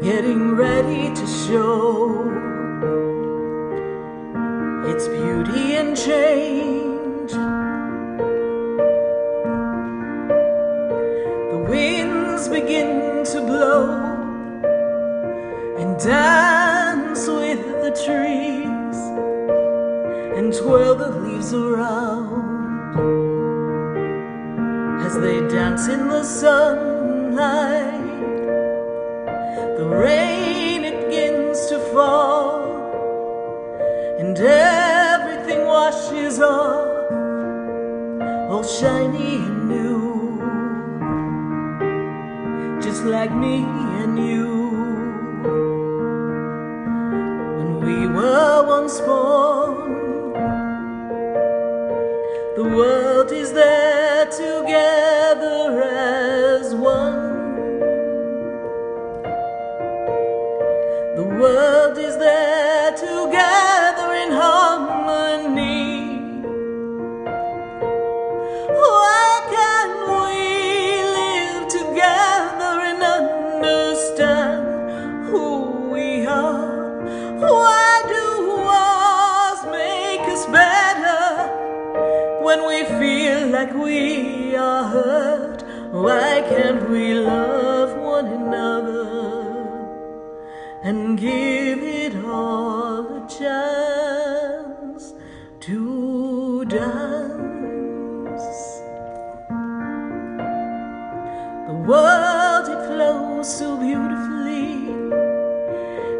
getting ready to show its beauty and change. The winds begin to blow and dance with the trees and twirl the leaves around as they dance in the sunlight. The rain, it begins to fall and everything washes off, all shiny and new, just like me and you. When we were once born, the world is there together as one. The world is there together in harmony. Why can't we live together and understand who we are? Why do wars make us better when we feel like we are hurt? Why can't we love one another and give it all a chance to dance? The world, it flows so beautifully,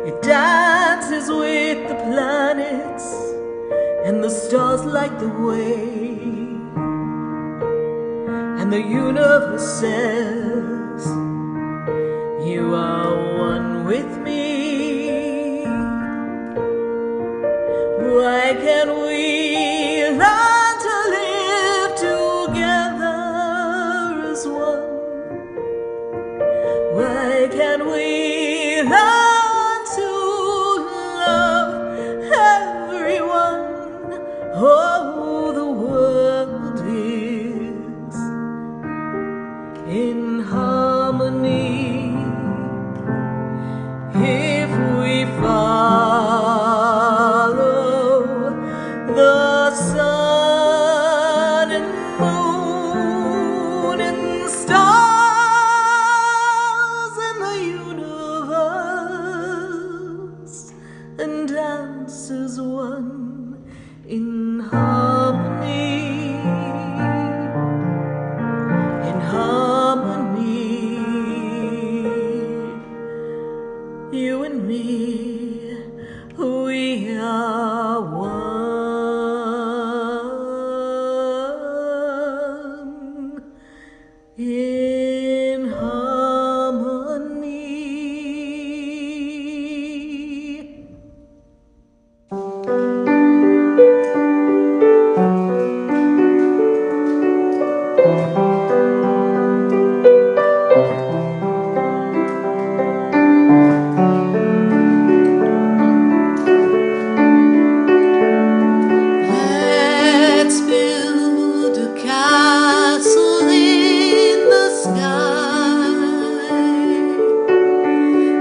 it dances with the planets, and the stars light the way, and the universe says, you are one with me. Why can't we learn to live together as one? Why can't we learn to love everyone? Oh, the world is in harmony if we follow the sun and moon and stars in the universe and dance as one in harmony, in harmony. You and me, we are one in harmony. Let's build a castle in the sky.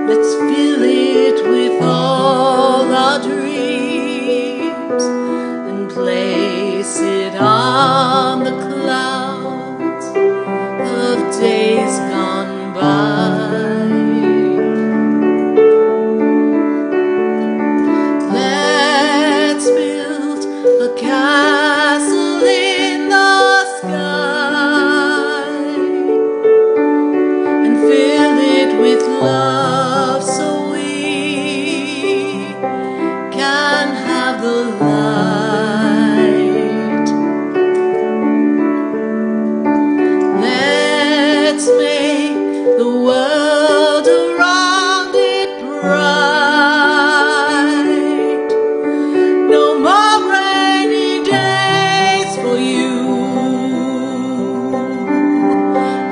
Let's fill it with all our dreams and place it on the clouds of days gone by. Let's build a castle in the sky and fill it with love so we can have the light. Let's make the world around it bright. No more rainy days for you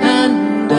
and I.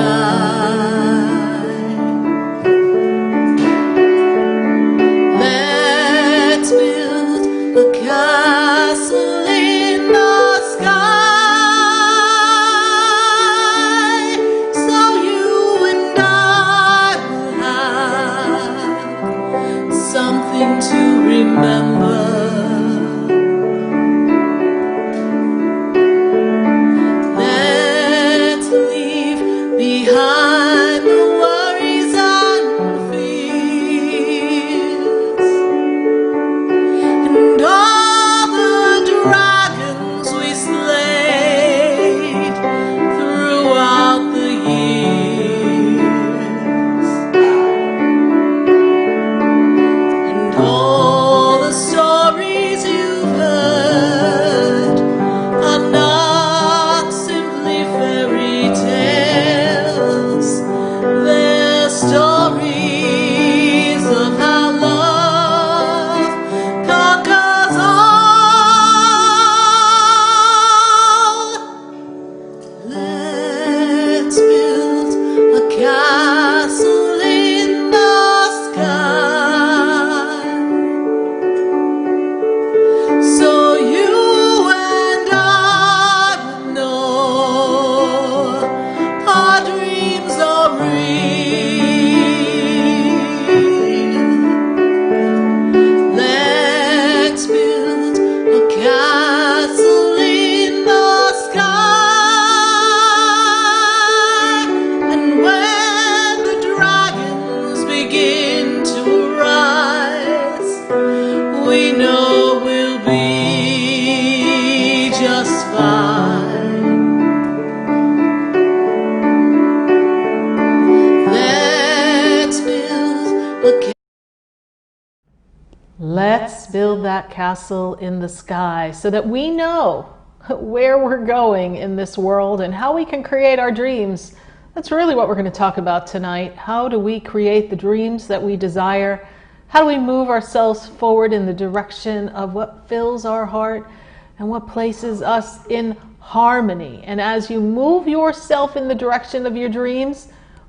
Let's build that castle in the sky so that we know where we're going in this world and how we can create our dreams. That's really what we're going to talk about tonight. How do we create the dreams that we desire? How do we move ourselves forward in the direction of what fills our heart and what places us in harmony? And as you move yourself in the direction of your dreams,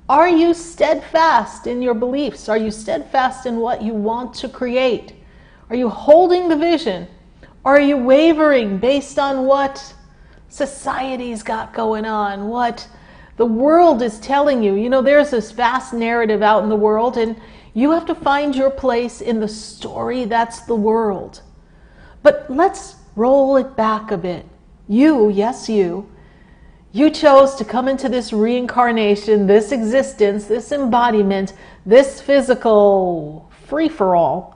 are you steadfast in your beliefs? Are you steadfast in what you want to create? Are you holding the vision? Are you wavering based on what society's got going on? What the world is telling you? You know, there's this vast narrative out in the world, and you have to find your place in the story that's the world. But let's roll it back a bit. You, yes, you chose to come into this reincarnation, this existence, this embodiment, this physical free-for-all,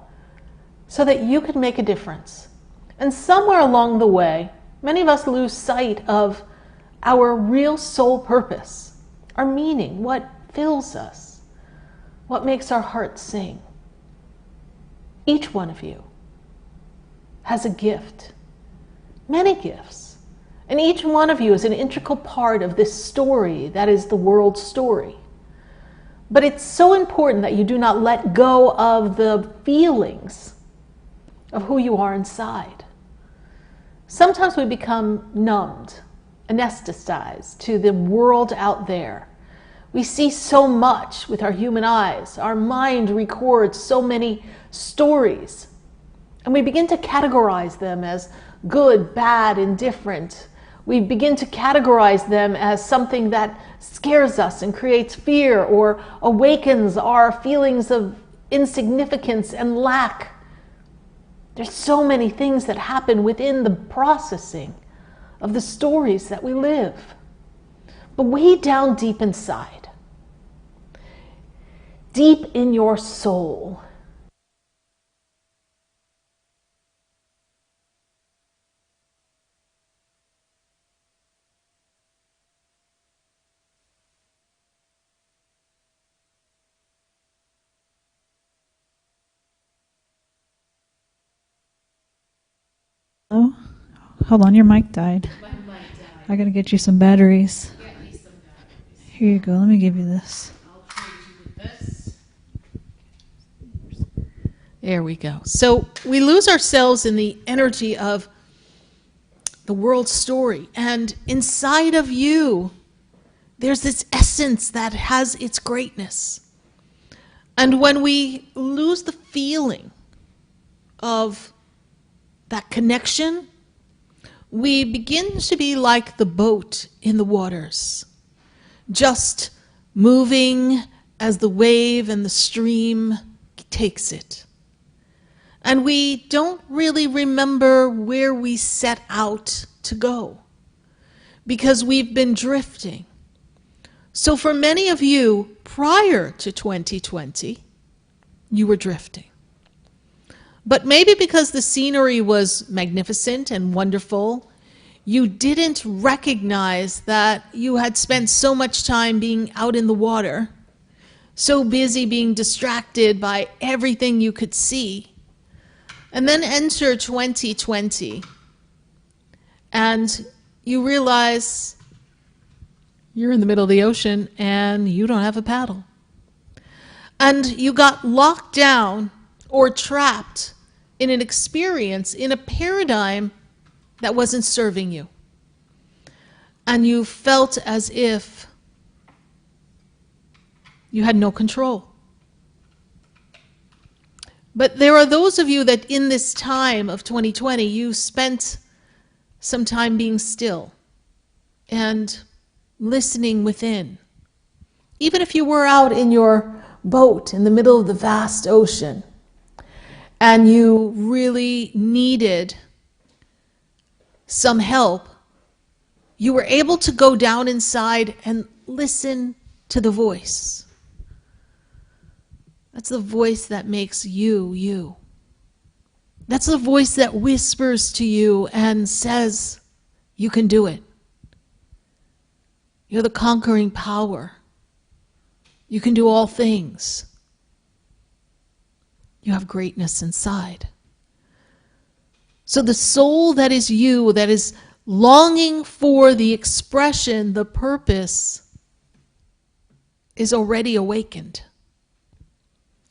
so that you could make a difference. And somewhere along the way, many of us lose sight of our real soul purpose, our meaning, what fills us, what makes our hearts sing. Each one of you has a gift, many gifts, and each one of you is an integral part of this story that is the world's story. But it's so important that you do not let go of the feelings of who you are inside. Sometimes we become numbed, anesthetized to the world out there. We see so much with our human eyes. Our mind records so many stories. And we begin to categorize them as good, bad, indifferent. We begin to categorize them as something that scares us and creates fear or awakens our feelings of insignificance and lack. There's so many things that happen within the processing of the stories that we live. But way down deep inside, deep in your soul, Oh, hold on, your mic died. I gotta get you some batteries. Here you go, let me give you this. There we go. So we lose ourselves in the energy of the world story. And inside of you, there's this essence that has its greatness. And when we lose the feeling of that connection, we begin to be like the boat in the waters, just moving as the wave and the stream takes it. And we don't really remember where we set out to go because we've been drifting. So for many of you, prior to 2020, you were drifting. But maybe because the scenery was magnificent and wonderful, you didn't recognize that you had spent so much time being out in the water, so busy being distracted by everything you could see. And then enter 2020, and you realize you're in the middle of the ocean and you don't have a paddle. And you got locked down or trapped in an experience, in a paradigm that wasn't serving you. And you felt as if you had no control. But there are those of you that in this time of 2020, you spent some time being still and listening within. Even if you were out in your boat in the middle of the vast ocean, and you really needed some help, you were able to go down inside and listen to the voice. That's the voice that makes you, you. That's the voice that whispers to you and says, you can do it. You're the conquering power. You can do all things. You have greatness inside. So the soul that is you, that is longing for the expression, the purpose, is already awakened.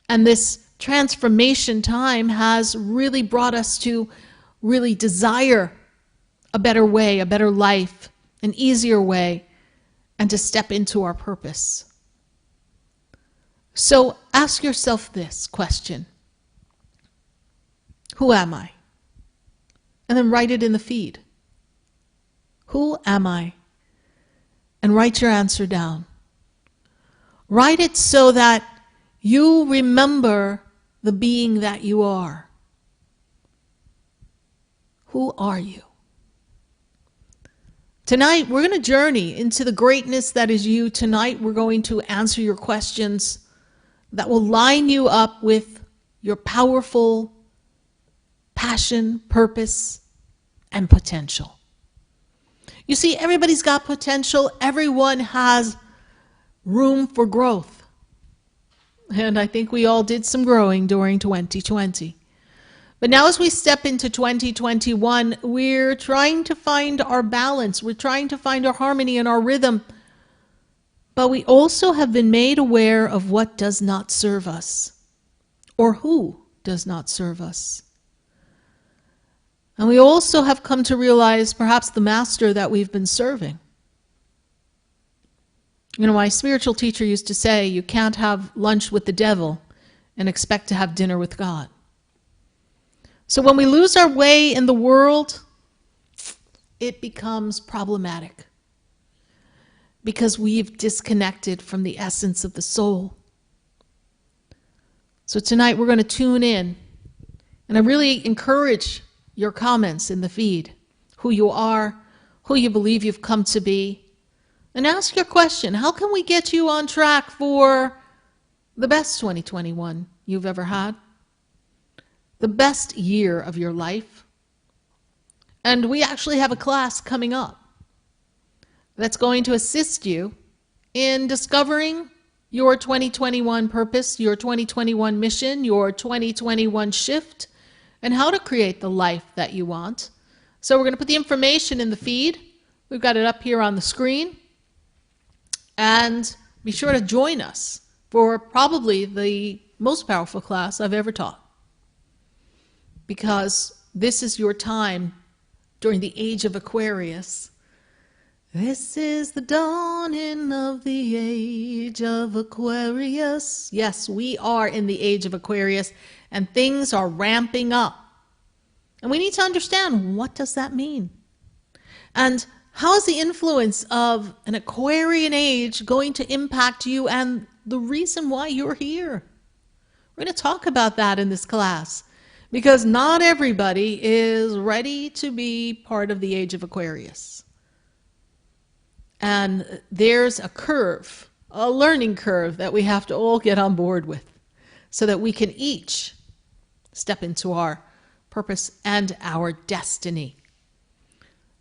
And this transformation time has really brought us to really desire a better way, a better life, an easier way, and to step into our purpose. So ask yourself this question: who am I? And then write it in the feed. Who am I? And write your answer down. Write it so that you remember the being that you are. Who are you? Tonight, we're going to journey into the greatness that is you. Tonight, we're going to answer your questions that will line you up with your powerful passion, purpose, and potential. You see, everybody's got potential. Everyone has room for growth. And I think we all did some growing during 2020. But now as we step into 2021, we're trying to find our balance. We're trying to find our harmony and our rhythm. But we also have been made aware of what does not serve us, or who does not serve us. And we also have come to realize perhaps the master that we've been serving. You know, my spiritual teacher used to say, you can't have lunch with the devil and expect to have dinner with God. So when we lose our way in the world, it becomes problematic because we've disconnected from the essence of the soul. So tonight we're going to tune in, and I really encourage your comments in the feed, who you are, who you believe you've come to be, and ask your question: how can we get you on track for the best 2021 you've ever had? The best year of your life? And we actually have a class coming up that's going to assist you in discovering your 2021 purpose, your 2021 mission, your 2021 shift, and how to create the life that you want. So we're going to put the information in the feed. We've got it up here on the screen. And be sure to join us for probably the most powerful class I've ever taught. Because this is your time during the age of Aquarius. This is the dawning of the age of Aquarius. Yes, we are in the age of Aquarius, and things are ramping up. And we need to understand, what does that mean? And how is the influence of an Aquarian age going to impact you and the reason why you're here? We're going to talk about that in this class, because not everybody is ready to be part of the age of Aquarius. And there's a curve, a learning curve that we have to all get on board with so that we can each step into our purpose and our destiny.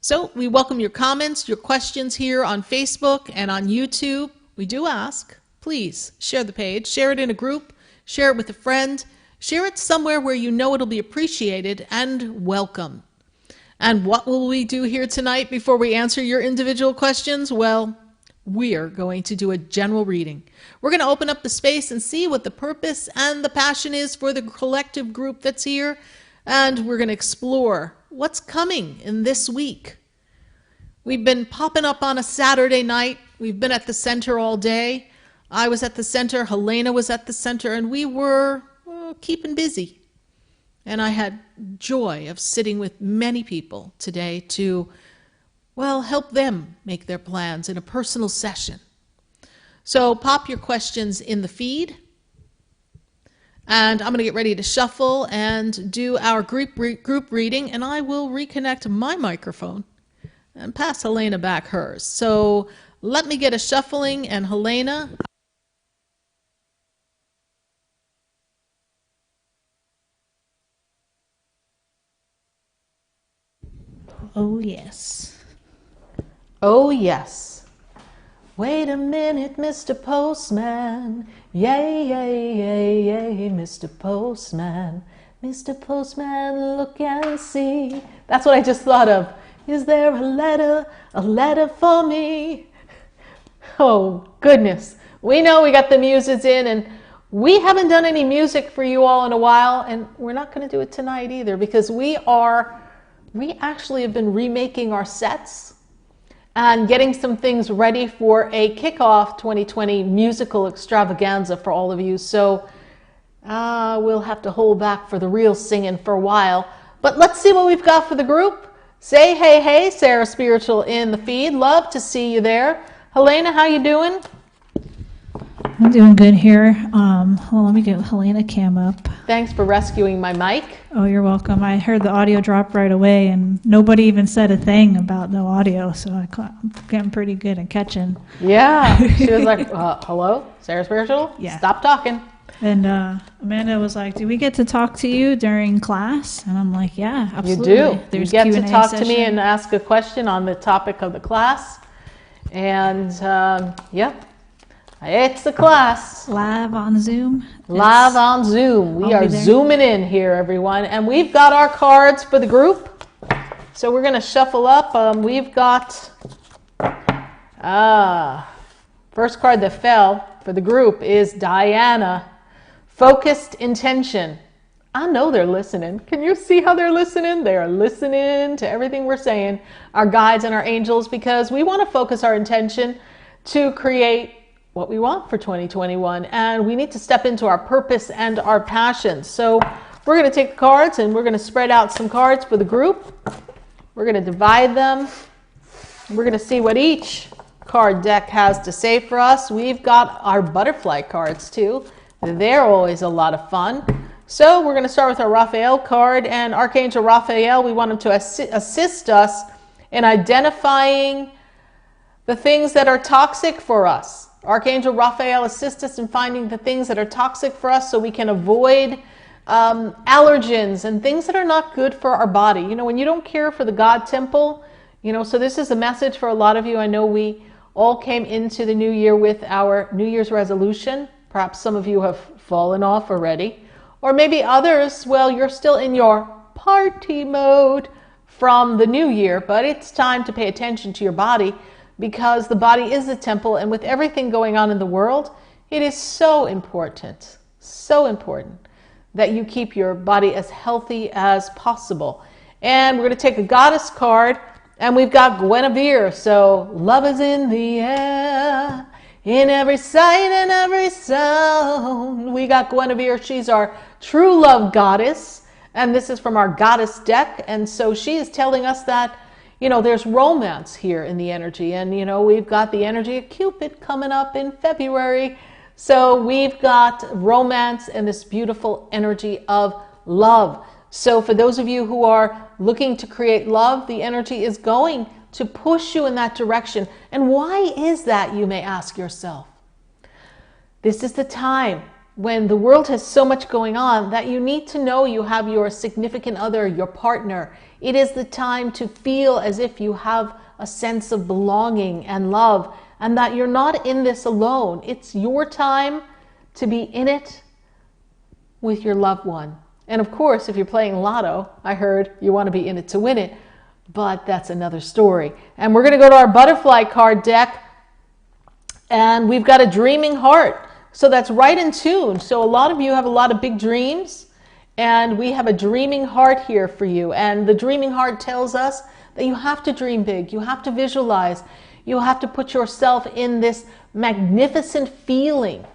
So we welcome your comments, your questions here on Facebook and on YouTube. We do ask, please share the page, share it in a group, share it with a friend, share it somewhere where you know it'll be appreciated and welcome. And what will we do here tonight before we answer your individual questions? Well, we're going to do a general reading. We're going to open up the space and see what the purpose and the passion is for the collective group that's here. And we're going to explore what's coming in this week. We've been popping up on a Saturday night. We've been at the center all day. I was at the center, Helena was at the center, and we were keeping busy. And I had joy of sitting with many people today to, well, help them make their plans in a personal session. So pop your questions in the feed. And I'm going to get ready to shuffle and do our group reading, and I will reconnect my microphone and pass Helena back hers. So let me get a shuffling, and Helena. Oh, yes. Oh, yes. Wait a minute, Mr. Postman. Yay, yay, yay, yay, Mr. Postman. Mr. Postman, look and see. That's what I just thought of. Is there a letter for me? Oh, goodness. We know we got the muses in, and we haven't done any music for you all in a while, and we're not going to do it tonight either, because we actually have been remaking our sets and getting some things ready for a kickoff 2020 musical extravaganza for all of you. So we'll have to hold back for the real singing for a while. But let's see what we've got for the group. Say hey, hey, Sarah Spiritual in the feed. Love to see you there. Helena, how you doing? I'm doing good here. Well, let me get Helena cam up. Thanks for rescuing my mic. Oh, you're welcome. I heard the audio drop right away, and nobody even said a thing about no audio, so I'm getting pretty good at catching. Yeah. She was like, hello, Sarah Spiritual? Yeah. Stop talking. And Amanda was like, do we get to talk to you during class? And I'm like, yeah, absolutely. You do. There's you get Q&A to talk session. to me and ask a question on the topic of the class. And, yep. It's the class. Live on Zoom. Live on Zoom. We I'll are be there. zooming in here, everyone. And we've got our cards for the group. So we're going to shuffle up. We've got first card that fell for the group is Diana. Focused intention. I know they're listening. Can you see how they're listening? They are listening to everything we're saying, our guides and our angels, because we want to focus our intention to create what we want for 2021, and we need to step into our purpose and our passions. So we're going to take the cards and we're going to spread out some cards for the group. We're going to divide them. We're going to see what each card deck has to say for us. We've got our butterfly cards too. They're always a lot of fun. So we're going to start with our Raphael card, and Archangel Raphael, we want him to assist us in identifying the things that are toxic for us. Archangel Raphael assists us in finding the things that are toxic for us so we can avoid allergens and things that are not good for our body. You know, when you don't care for the God temple, you know, so this is a message for a lot of you. I know we all came into the new year with our New Year's resolution. Perhaps some of you have fallen off already. Or maybe others, well, you're still in your party mode from the new year, but it's time to pay attention to your body, because the body is the temple, and with everything going on in the world, it is so important that you keep your body as healthy as possible. And we're going to take a goddess card, and we've got Guinevere. So love is in the air, in every sight and every sound. We got Guinevere. She's our true love goddess, and this is from our goddess deck. And so she is telling us that, you know, there's romance here in the energy. And, you know, we've got the energy of Cupid coming up in February. So we've got romance and this beautiful energy of love. So for those of you who are looking to create love, the energy is going to push you in that direction. And why is that, you may ask yourself? This is the time when the world has so much going on that you need to know you have your significant other, your partner. It is the time to feel as if you have a sense of belonging and love, and that you're not in this alone. It's your time to be in it with your loved one. And of course, if you're playing lotto, I heard you want to be in it to win it, but that's another story. And we're going to go to our butterfly card deck, and we've got a dreaming heart. So that's right in tune. So a lot of you have a lot of big dreams, and we have a dreaming heart here for you. And the dreaming heart tells us that you have to dream big. You have to visualize. You have to put yourself in this magnificent feeling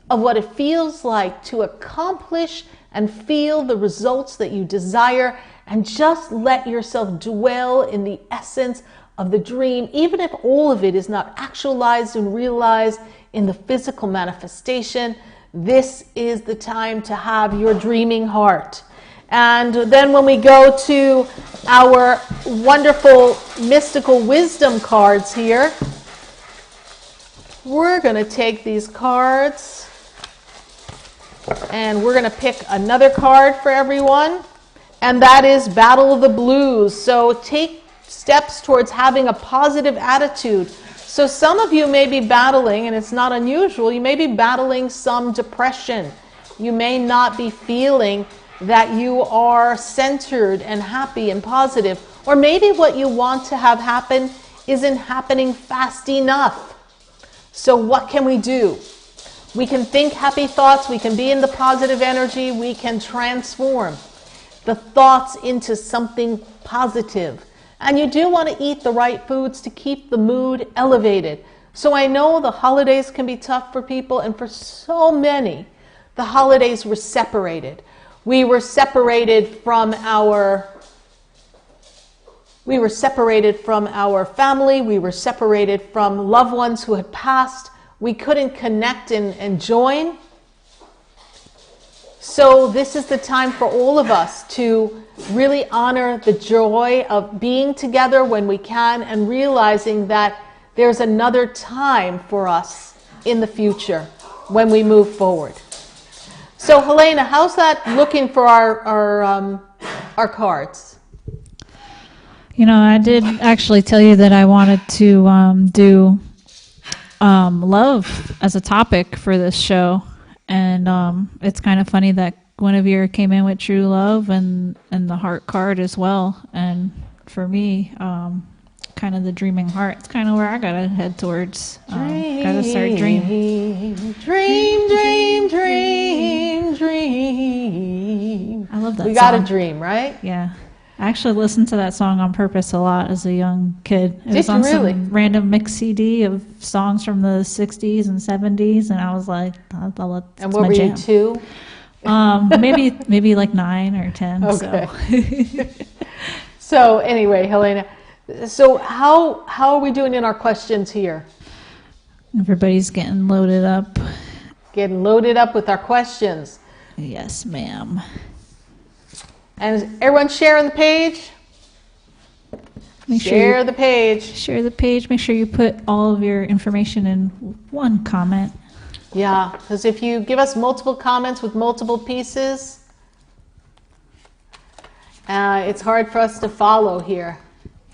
of what it feels like to accomplish and feel the results that you desire, and just let yourself dwell in the essence of the dream, even if all of it is not actualized and realized in the physical manifestation. This is the time to have your dreaming heart. And then when we go to our wonderful mystical wisdom cards here, we're going to take these cards and we're going to pick another card for everyone, and that is Battle of the Blues. So take steps towards having a positive attitude. So some of you may be battling, and it's not unusual, you may be battling some depression. You may not be feeling that you are centered and happy and positive. Or maybe what you want to have happen isn't happening fast enough. So what can we do? We can think happy thoughts, we can be in the positive energy, we can transform the thoughts into something positive. And you do want to eat the right foods to keep the mood elevated. So I know the holidays can be tough for people, and for so many, the holidays were separated. We were separated from our family, we were separated from loved ones who had passed. We couldn't connect and join. So this is the time for all of us to really honor the joy of being together when we can, and realizing that there's another time for us in the future when we move forward. So Helena, how's that looking for our cards? You know, I did actually tell you that I wanted to do love as a topic for this show. And it's kind of funny that Guinevere came in with true love and the heart card as well. And for me, kind of the dreaming heart. It's kind of where I got to head towards. Got to start dreaming. Dream, dream, dream, dream. I love that We song. got to dream, right? Yeah. I actually listened to that song on purpose a lot as a young kid. It was on some random mix CD of songs from the 60s and 70s, and I was like, that's and what were jam. You, 2? Maybe like 9 or 10. Okay. So anyway, Helena, so how are we doing in our questions here? Everybody's getting loaded up. Getting loaded up with our questions. Yes, ma'am. And is everyone sharing the page? Share the page. Share the page. Make sure you put all of your information in one comment. Yeah, because if you give us multiple comments with multiple pieces, it's hard for us to follow here.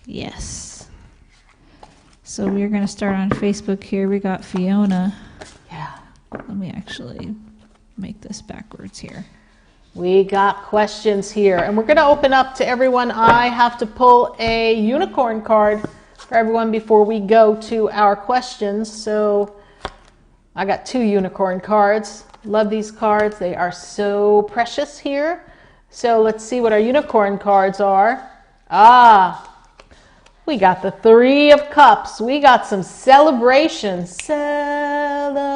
Yes. So we're going to start on Facebook here. We got Fiona. Yeah. Let me actually make this backwards here. We got questions here, and we're going to open up to everyone. I have to pull a unicorn card for everyone before we go to our questions. So I got 2 unicorn cards. Love these cards. They are so precious here. So let's see what our unicorn cards are. We got the 3 of Cups. We got some celebration. Celebrate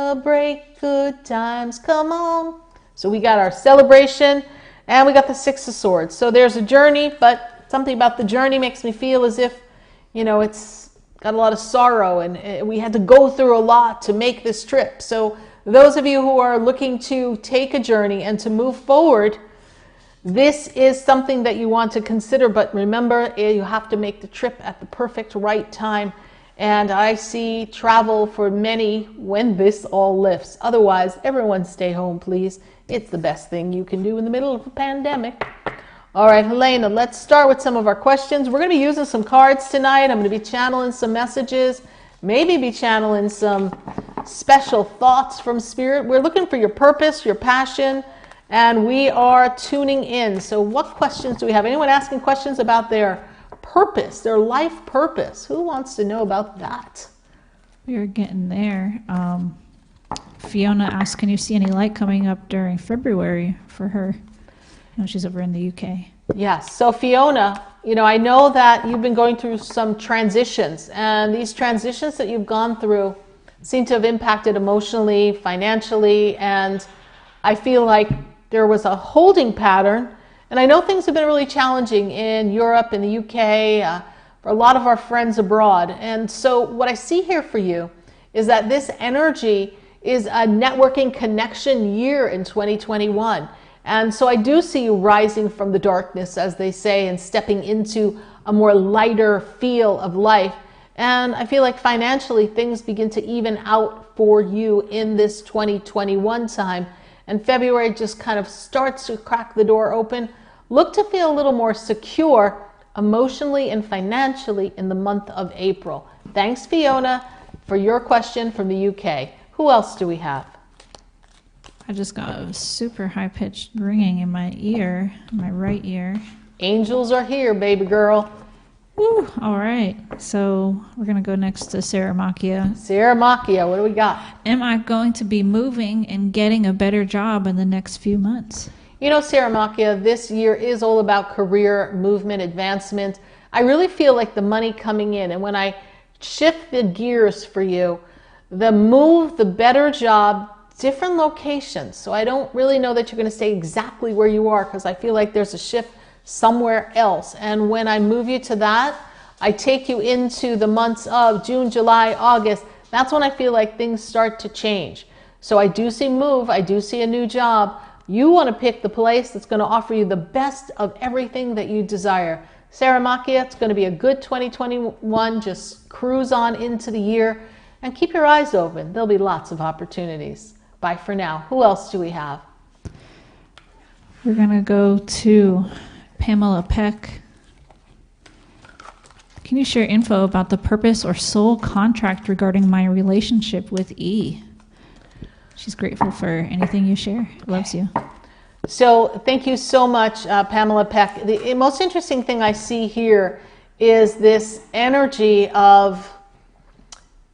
good times. Come on. So we got our celebration, and we got the 6 of Swords. So there's a journey, but something about the journey makes me feel as if, you know, it's got a lot of sorrow, and we had to go through a lot to make this trip. So those of you who are looking to take a journey and to move forward, this is something that you want to consider. But remember, you have to make the trip at the perfect right time. And I see travel for many when this all lifts. Otherwise, everyone stay home, please. It's the best thing you can do in the middle of a pandemic. All right, Helena, let's start with some of our questions. We're going to be using some cards tonight. I'm going to be channeling some messages, maybe be channeling some special thoughts from Spirit. We're looking for your purpose, your passion, and we are tuning in. So what questions do we have? Anyone asking questions about their purpose, their life purpose? Who wants to know about that? We're getting there. Fiona asked, can you see any light coming up during February for her? You know, she's over in the UK. Yes. So Fiona, you know, I know that you've been going through some transitions, and these transitions that you've gone through seem to have impacted emotionally, financially, and I feel like there was a holding pattern. And I know things have been really challenging in Europe, in the UK, for a lot of our friends abroad. And so what I see here for you is that this energy is a networking connection year in 2021. And so I do see you rising from the darkness, as they say, and stepping into a more lighter feel of life. And I feel like financially things begin to even out for you in this 2021 time. And February just kind of starts to crack the door open. Look to feel a little more secure emotionally and financially in the month of April. Thanks, Fiona. for your question from the UK. Who else do we have? I just got a super high-pitched ringing in my ear, my right ear. Angels are here, baby girl. Woo! All right. So we're going to go next to Sarah Macchia. Sarah Macchia, what do we got? Am I going to be moving and getting a better job in the next few months? You know, Sarah Macchia, this year is all about career movement, advancement. I really feel like the money coming in, and when I shift the gears for you, the move, the better job, different locations. So I don't really know that you're going to stay exactly where you are, because I feel like there's a shift somewhere else. And when I move you to that, I take you into the months of June, July, August. That's when I feel like things start to change. So I do see move, I do see a new job. You want to pick the place that's going to offer you the best of everything that you desire. Sarah Macchia, it's going to be a good 2021. Just cruise on into the year and keep your eyes open. There'll be lots of opportunities. Bye for now. Who else do we have? We're going to go to Pamela Peck. Can you share info about the purpose or soul contract regarding my relationship with E? She's grateful for anything you share. Loves you. So thank you so much, Pamela Peck. The most interesting thing I see here is this energy of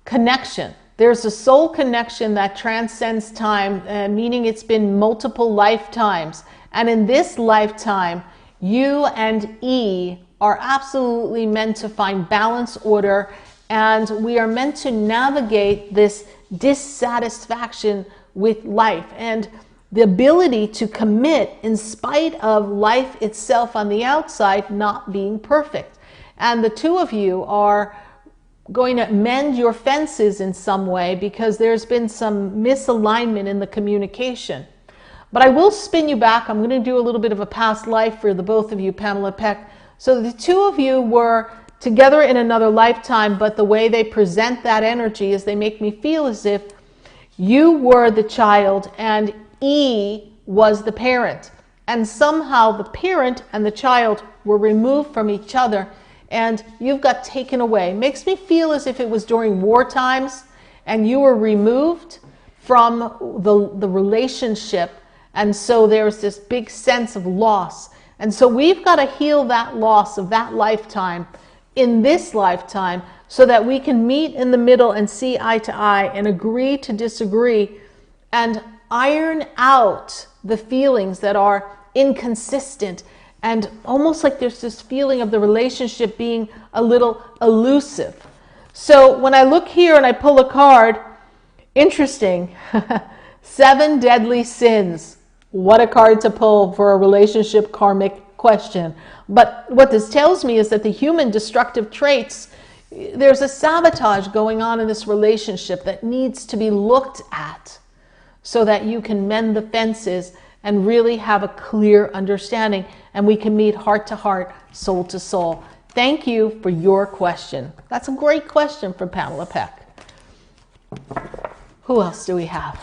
connection. There's a soul connection that transcends time, meaning it's been multiple lifetimes. And in this lifetime, you and E are absolutely meant to find balance, order, and we are meant to navigate this dissatisfaction with life and the ability to commit in spite of life itself on the outside not being perfect. And the two of you are going to mend your fences in some way because there's been some misalignment in the communication. But I will spin you back. I'm going to do a little bit of a past life for the both of you, Pamela Peck. So the two of you were together in another lifetime, but the way they present that energy is they make me feel as if you were the child and E was the parent. And somehow the parent and the child were removed from each other and you've got taken away. Makes me feel as if it was during war times and you were removed from the relationship. And so there's this big sense of loss. And so we've got to heal that loss of that lifetime in this lifetime so that we can meet in the middle and see eye to eye and agree to disagree and iron out the feelings that are inconsistent and almost like there's this feeling of the relationship being a little elusive. So when I look here and I pull a card, interesting, 7 deadly sins. What a card to pull for a relationship karmic question. But what this tells me is that the human destructive traits, there's a sabotage going on in this relationship that needs to be looked at so that you can mend the fences and really have a clear understanding and we can meet heart to heart, soul to soul. Thank you for your question. That's a great question from Pamela Peck. Who else do we have?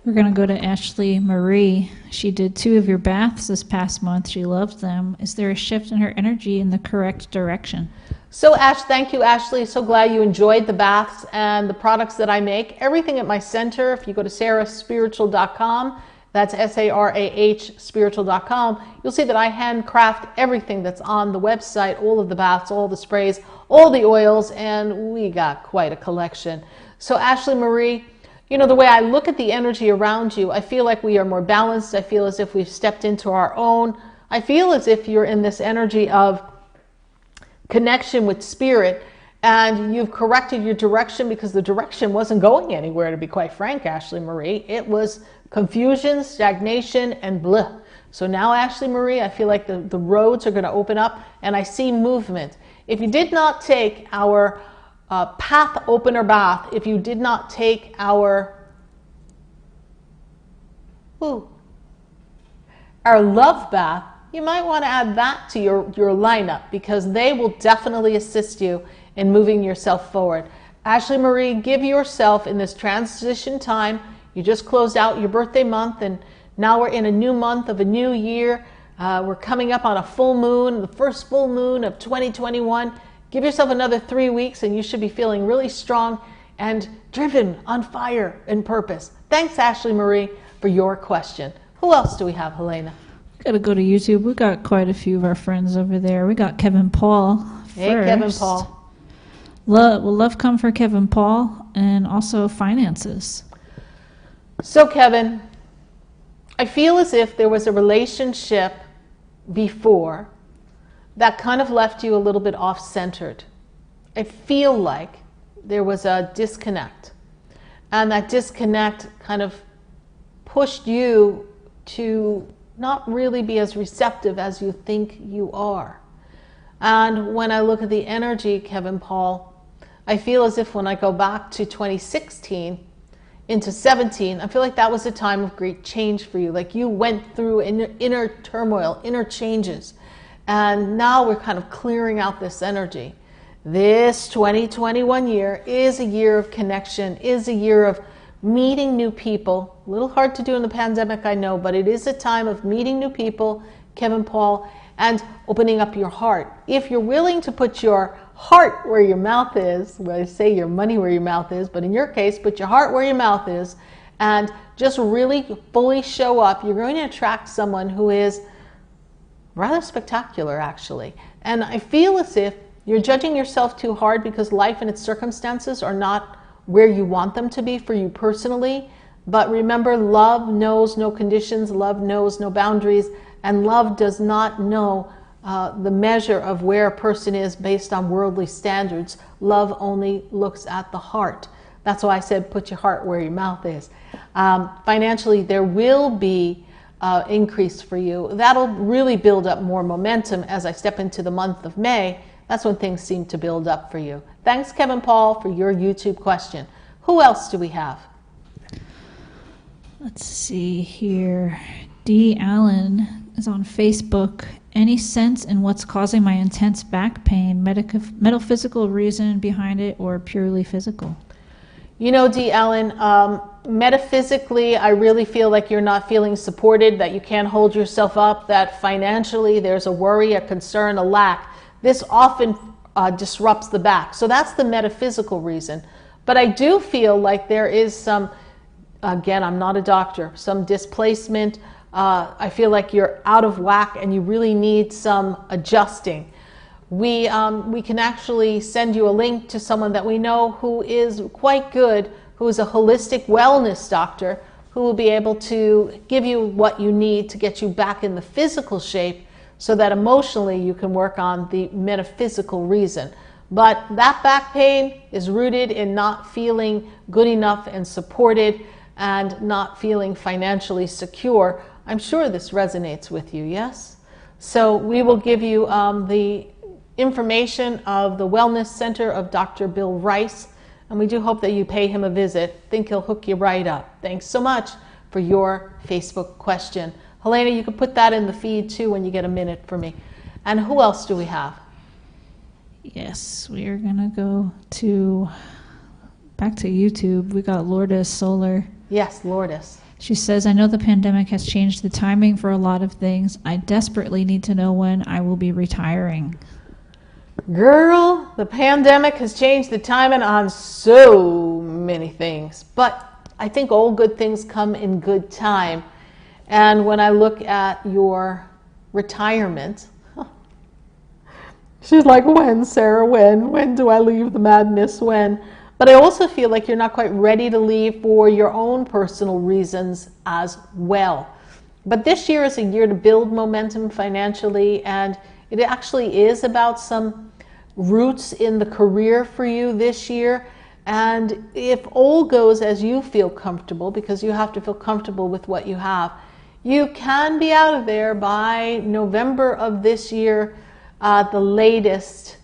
We're going to go to Ashley Marie. She did 2 of your baths this past month. She loved them. Is there a shift in her energy in the correct direction? So thank you, Ashley. So glad you enjoyed the baths and the products that I make. Everything at my center, if you go to SarahSpiritual.com, that's SARAH spiritual.com, you'll see that I handcraft everything that's on the website, all of the baths, all the sprays, all the oils, and we got quite a collection. So Ashley Marie, you know, the way I look at the energy around you, I feel like we are more balanced. I feel as if we've stepped into our own. I feel as if you're in this energy of connection with spirit and you've corrected your direction because the direction wasn't going anywhere, to be quite frank, Ashley Marie. It was confusion, stagnation, and blah. So now, Ashley Marie, I feel like the roads are going to open up and I see movement. If you did not take our path opener bath, if you did not take our love bath, you might want to add that to your lineup because they will definitely assist you in moving yourself forward. Ashley Marie, give yourself in this transition time. You just closed out your birthday month and now we're in a new month of a new year. We're coming up on a full moon, the first full moon of 2021. Give yourself another 3 weeks and you should be feeling really strong and driven, on fire, and purpose. Thanks, Ashley Marie, for your question. Who else do we have, Helena? Gotta go to YouTube. We got quite a few of our friends over there. We got Kevin Paul Hey, first. Kevin Paul. Will love come for Kevin Paul, and also finances. So, Kevin, I feel as if there was a relationship before that kind of left you a little bit off-centered. I feel like there was a disconnect, and that disconnect kind of pushed you to not really be as receptive as you think you are. And when I look at the energy, Kevin Paul, I feel as if when I go back to 2016 into 17, I feel like that was a time of great change for you. Like you went through inner turmoil, inner changes. And now we're kind of clearing out this energy. This 2021 year is a year of connection, is a year of meeting new people. A little hard to do in the pandemic, I know, but it is a time of meeting new people, Kevin Paul, and opening up your heart. If you're willing to put your heart where your mouth is, well, I say your money where your mouth is, but in your case, put your heart where your mouth is, and just really fully show up, you're going to attract someone who is rather spectacular, actually. And I feel as if you're judging yourself too hard because life and its circumstances are not where you want them to be for you personally. But remember, love knows no conditions, love knows no boundaries, and love does not know the measure of where a person is based on worldly standards. Love only looks at the heart. That's why I said put your heart where your mouth is. Financially, there will be increase for you. That'll really build up more momentum as I step into the month of May. That's when things seem to build up for you. Thanks, Kevin Paul, for your YouTube question. Who else do we have? Let's see here. D. Allen is on Facebook. Any sense in what's causing my intense back pain? Metaphysical reason behind it or purely physical? You know, D. Allen, metaphysically, I really feel like you're not feeling supported, that you can't hold yourself up, that financially there's a worry, a concern, a lack. This often disrupts the back. So that's the metaphysical reason. But I do feel like there is some, again, I'm not a doctor, some displacement. I feel like you're out of whack and you really need some adjusting. We can actually send you a link to someone that we know who is quite good, who is a holistic wellness doctor, who will be able to give you what you need to get you back in the physical shape so that emotionally you can work on the metaphysical reason. But that back pain is rooted in not feeling good enough and supported and not feeling financially secure. I'm sure this resonates with you, yes? So we will give you the information of the Wellness Center of Dr. Bill Rice, and we do hope that you pay him a visit. Think he'll hook you right up. Thanks so much for your Facebook question. Helena, you can put that in the feed too when you get a minute for me. And who else do we have? Yes, we are gonna go back to YouTube. We got Lourdes Solar. Yes, Lourdes. She says, I know the pandemic has changed the timing for a lot of things. I desperately need to know when I will be retiring. Girl, the pandemic has changed the timing on so many things. But I think all good things come in good time. And when I look at your retirement, she's like, when, Sarah, when? When do I leave the madness? When? But I also feel like you're not quite ready to leave for your own personal reasons as well. But this year is a year to build momentum financially, and it actually is about some roots in the career for you this year. And if all goes as you feel comfortable, because you have to feel comfortable with what you have, you can be out of there by November of this year, the latest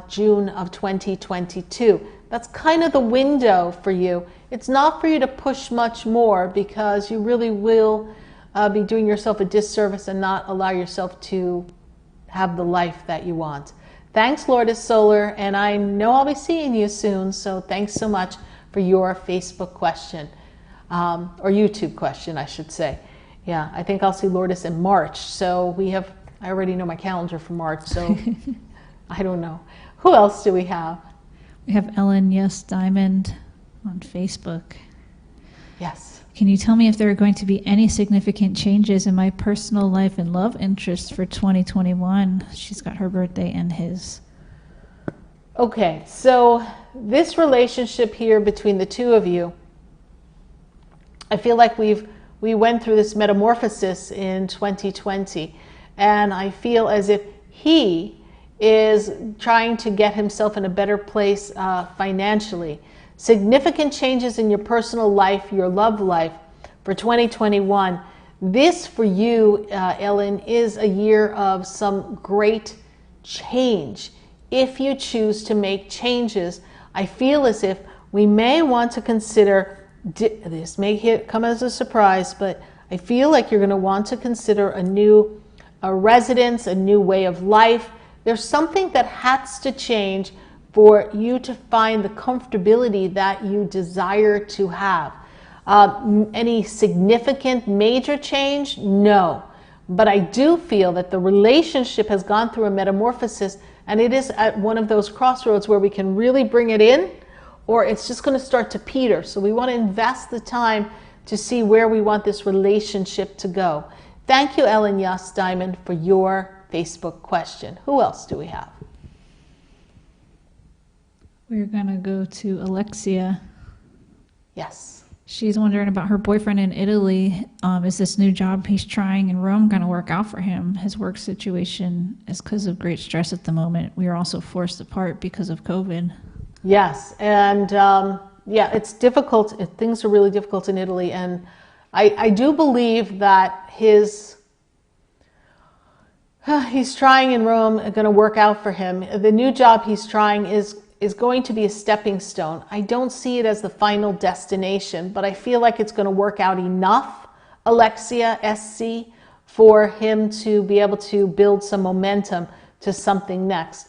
June of 2022. That's kind of the window for you. It's not for you to push much more because you really will be doing yourself a disservice and not allow yourself to have the life that you want. Thanks, Lourdes Solar, and I know I'll be seeing you soon, so thanks so much for your Facebook question, or YouTube question, I should say. Yeah, I think I'll see Lourdes in March, so I already know my calendar for March, so I don't know. Who else do we have? We have Ellen Yes Diamond on Facebook. Yes. Can you tell me if there are going to be any significant changes in my personal life and love interests for 2021? She's got her birthday and his. Okay, so this relationship here between the two of you, I feel like we went through this metamorphosis in 2020, and I feel as if he is trying to get himself in a better place financially. Significant changes in your personal life, your love life for 2021. This for you, Ellen, is a year of some great change. If you choose to make changes, I feel as if we may want to consider, this may come as a surprise, but I feel like you're going to want to consider a new residence, a new way of life. There's something that has to change for you to find the comfortability that you desire to have. Any significant major change? No. But I do feel that the relationship has gone through a metamorphosis, and it is at one of those crossroads where we can really bring it in, or it's just going to start to peter. So we want to invest the time to see where we want this relationship to go. Thank you, Ellen Yas Diamond, for your Facebook question. Who else do we have? We're going to go to Alexia. Yes. She's wondering about her boyfriend in Italy. Is this new job he's trying in Rome going to work out for him? His work situation is because of great stress at the moment. We are also forced apart because of COVID. Yes, and yeah, it's difficult. Things are really difficult in Italy, and I do believe that he's trying in Rome going to work out for him. The new job he's trying is going to be a stepping stone. I don't see it as the final destination, but I feel like it's going to work out enough, Alexia SC, for him to be able to build some momentum to something next.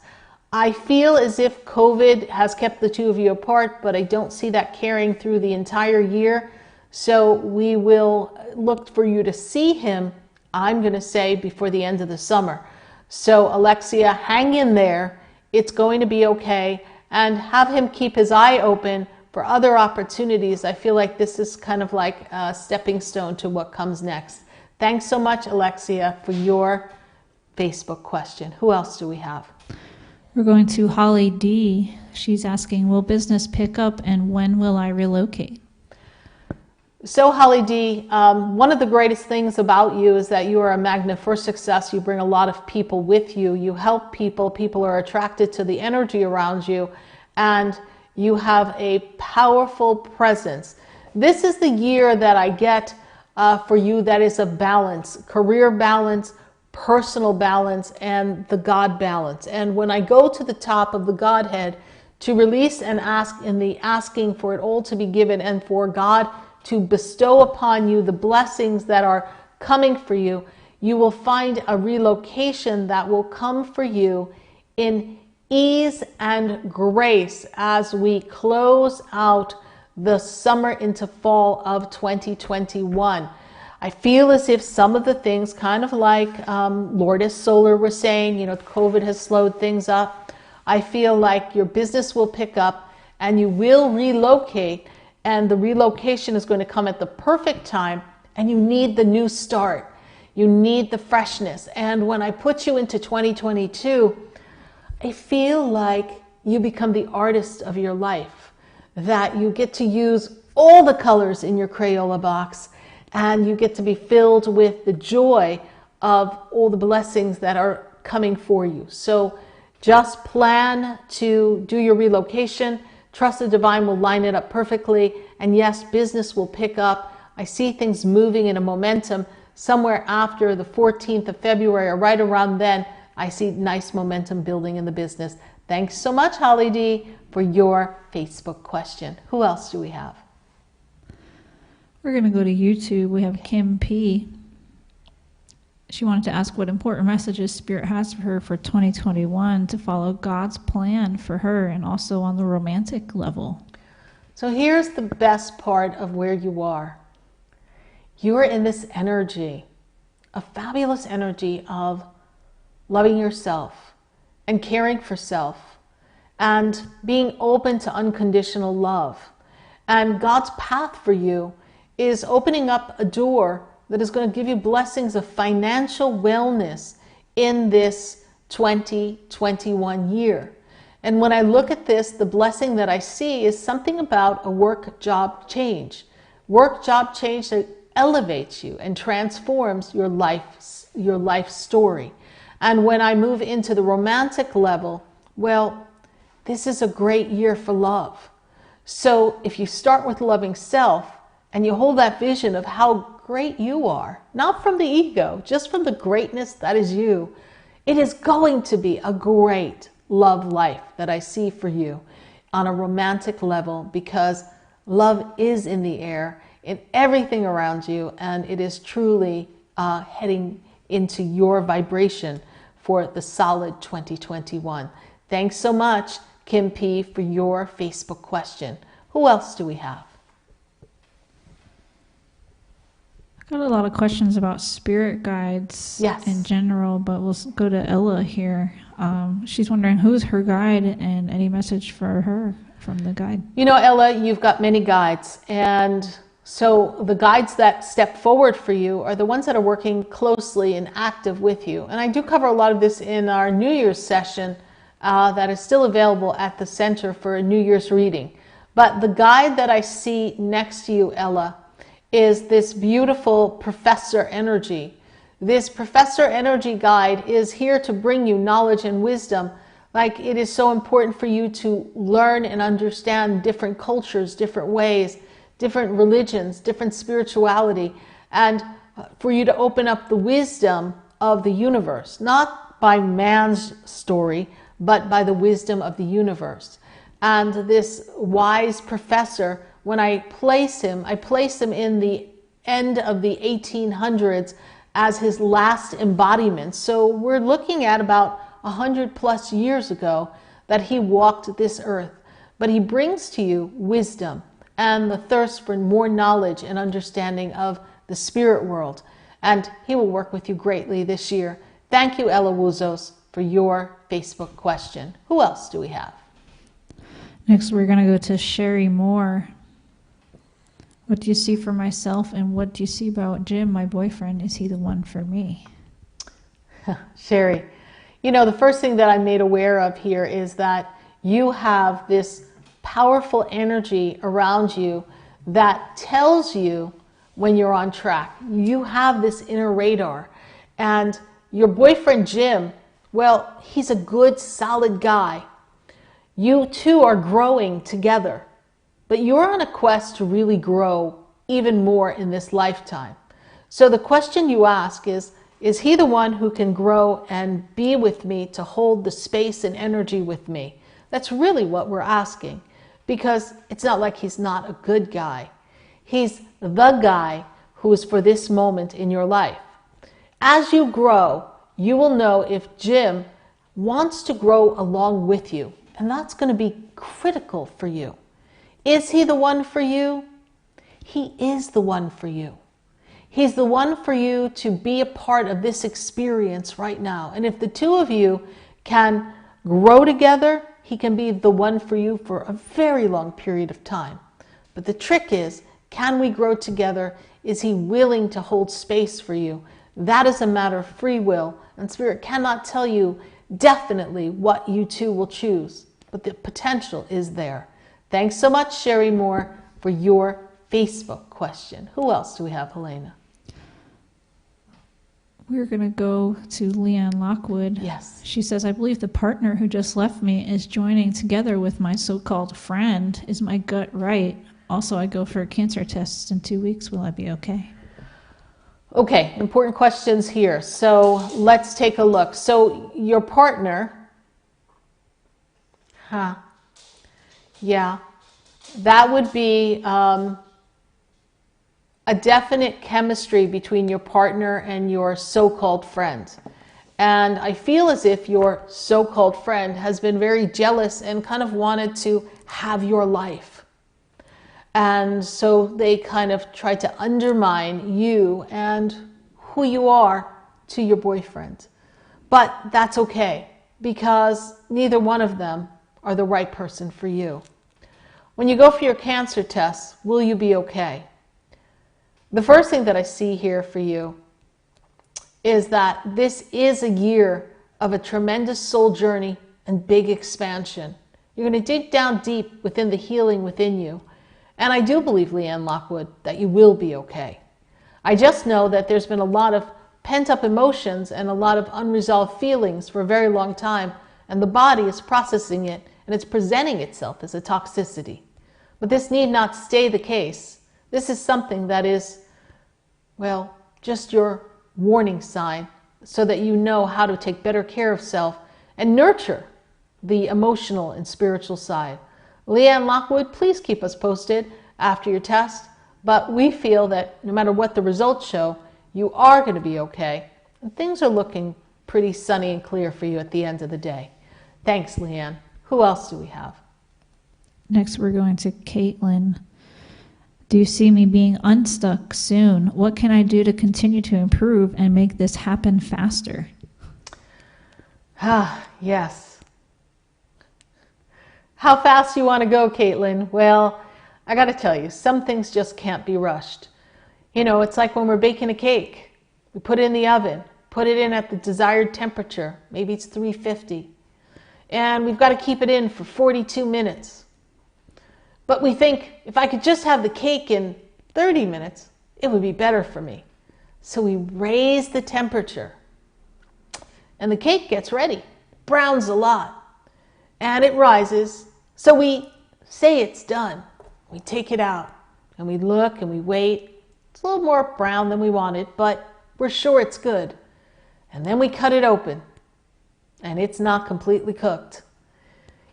I feel as if COVID has kept the two of you apart, but I don't see that carrying through the entire year. So we will look for you to see him, I'm going to say, before the end of the summer. So Alexia, hang in there. It's going to be okay. And have him keep his eye open for other opportunities. I feel like this is kind of like a stepping stone to what comes next. Thanks so much, Alexia, for your Facebook question. Who else do we have? We're going to Holly D. She's asking, will business pick up and when will I relocate? So Holly D, one of the greatest things about you is that you are a magnet for success. You bring a lot of people with you. You help people. People are attracted to the energy around you, and you have a powerful presence. This is the year that I get for you that is a balance, career balance, personal balance, and the God balance. And when I go to the top of the Godhead to release and ask in the asking for it all to be given and for God to bestow upon you the blessings that are coming for you, you will find a relocation that will come for you in ease and grace as we close out the summer into fall of 2021. I feel as if some of the things, kind of like Lourdes Solar was saying, COVID has slowed things up. I feel like your business will pick up and you will relocate, and the relocation is going to come at the perfect time, and you need the new start. You need the freshness. And when I put you into 2022, I feel like you become the artist of your life, that you get to use all the colors in your Crayola box, and you get to be filled with the joy of all the blessings that are coming for you. So just plan to do your relocation. Trust the divine will line it up perfectly. And yes, business will pick up. I see things moving in a momentum somewhere after the 14th of February or right around then. I see nice momentum building in the business. Thanks so much, Holly D, for your Facebook question. Who else do we have? We're going to go to YouTube. We have Kim P. She wanted to ask what important messages Spirit has for her for 2021 to follow God's plan for her and also on the romantic level. So here's the best part of where you are. You are in this energy, a fabulous energy of loving yourself and caring for self, and being open to unconditional love. And God's path for you is opening up a door that is going to give you blessings of financial wellness in this 2021 year. And when I look at this, the blessing that I see is something about a work job change. Work job change that elevates you and transforms your life story. And when I move into the romantic level, well, this is a great year for love. So if you start with loving self and you hold that vision of how great you are, not from the ego, just from the greatness that is you, it is going to be a great love life that I see for you on a romantic level, because love is in the air, in everything around you, and it is truly heading into your vibration for the solid 2021. Thanks so much, Kim P., for your Facebook question. Who else do we have? Got a lot of questions about spirit guides in general, but we'll go to Ella here. She's wondering who's her guide and any message for her from the guide. You know, Ella, you've got many guides, and so the guides that step forward for you are the ones that are working closely and active with you. And I do cover a lot of this in our New Year's session that is still available at the center for a New Year's reading. But the guide that I see next to you, Ella, is this beautiful professor energy. This professor energy guide is here to bring you knowledge and wisdom. Like, it is so important for you to learn and understand different cultures, different ways, different religions, different spirituality, and for you to open up the wisdom of the universe, not by man's story, but by the wisdom of the universe. And this wise professor, when I place him in the end of the 1800s as his last embodiment. So we're looking at about 100 plus years ago that he walked this earth. But he brings to you wisdom and the thirst for more knowledge and understanding of the spirit world. And he will work with you greatly this year. Thank you, Ella Wuzos, for your Facebook question. Who else do we have? Next, we're going to go to Sherry Moore. What do you see for myself, and what do you see about Jim, my boyfriend? Is he the one for me? Sherry, you know, the first thing that I'm made aware of here is that you have this powerful energy around you that tells you when you're on track. You have this inner radar. And your boyfriend, Jim, well, he's a good, solid guy. You two are growing together. But you're on a quest to really grow even more in this lifetime. So the question you ask is he the one who can grow and be with me, to hold the space and energy with me? That's really what we're asking, because it's not like he's not a good guy. He's the guy who is for this moment in your life. As you grow, you will know if Jim wants to grow along with you, and that's going to be critical for you. Is he the one for you? He is the one for you. He's the one for you to be a part of this experience right now. And if the two of you can grow together, he can be the one for you for a very long period of time. But the trick is, can we grow together? Is he willing to hold space for you? That is a matter of free will, and Spirit cannot tell you definitely what you two will choose, but the potential is there. Thanks so much, Sherry Moore, for your Facebook question. Who else do we have, Helena? We're going to go to Leanne Lockwood. Yes. She says, I believe the partner who just left me is joining together with my so-called friend. Is my gut right? Also, I go for a cancer test in 2 weeks. Will I be okay? Okay, important questions here. So let's take a look. So your partner, yeah, that would be a definite chemistry between your partner and your so-called friend. And I feel as if your so-called friend has been very jealous and kind of wanted to have your life. And so they kind of try to undermine you and who you are to your boyfriend. But that's okay, because neither one of them are the right person for you. When you go for your cancer tests, will you be okay? The first thing that I see here for you is that this is a year of a tremendous soul journey and big expansion. You're going to dig down deep within the healing within you. And I do believe, Leanne Lockwood, that you will be okay. I just know that there's been a lot of pent-up emotions and a lot of unresolved feelings for a very long time, and the body is processing it, and it's presenting itself as a toxicity. But this need not stay the case. This is something that is, well, just your warning sign so that you know how to take better care of self and nurture the emotional and spiritual side. Leanne Lockwood, please keep us posted after your test, but we feel that no matter what the results show, you are going to be okay. And things are looking pretty sunny and clear for you at the end of the day. Thanks, Leanne. Who else do we have? Next, we're going to Caitlin. Do you see me being unstuck soon? What can I do to continue to improve and make this happen faster? Yes. How fast you want to go, Caitlin? Well, I got to tell you, some things just can't be rushed. You know, it's like when we're baking a cake. We put it in the oven, put it in at the desired temperature. Maybe it's 350. And we've got to keep it in for 42 minutes. But we think, if I could just have the cake in 30 minutes, it would be better for me. So we raise the temperature. And the cake gets ready, browns a lot, and it rises. So we say it's done. We take it out, and we look, and we wait. It's a little more brown than we wanted, but we're sure it's good. And then we cut it open, and it's not completely cooked.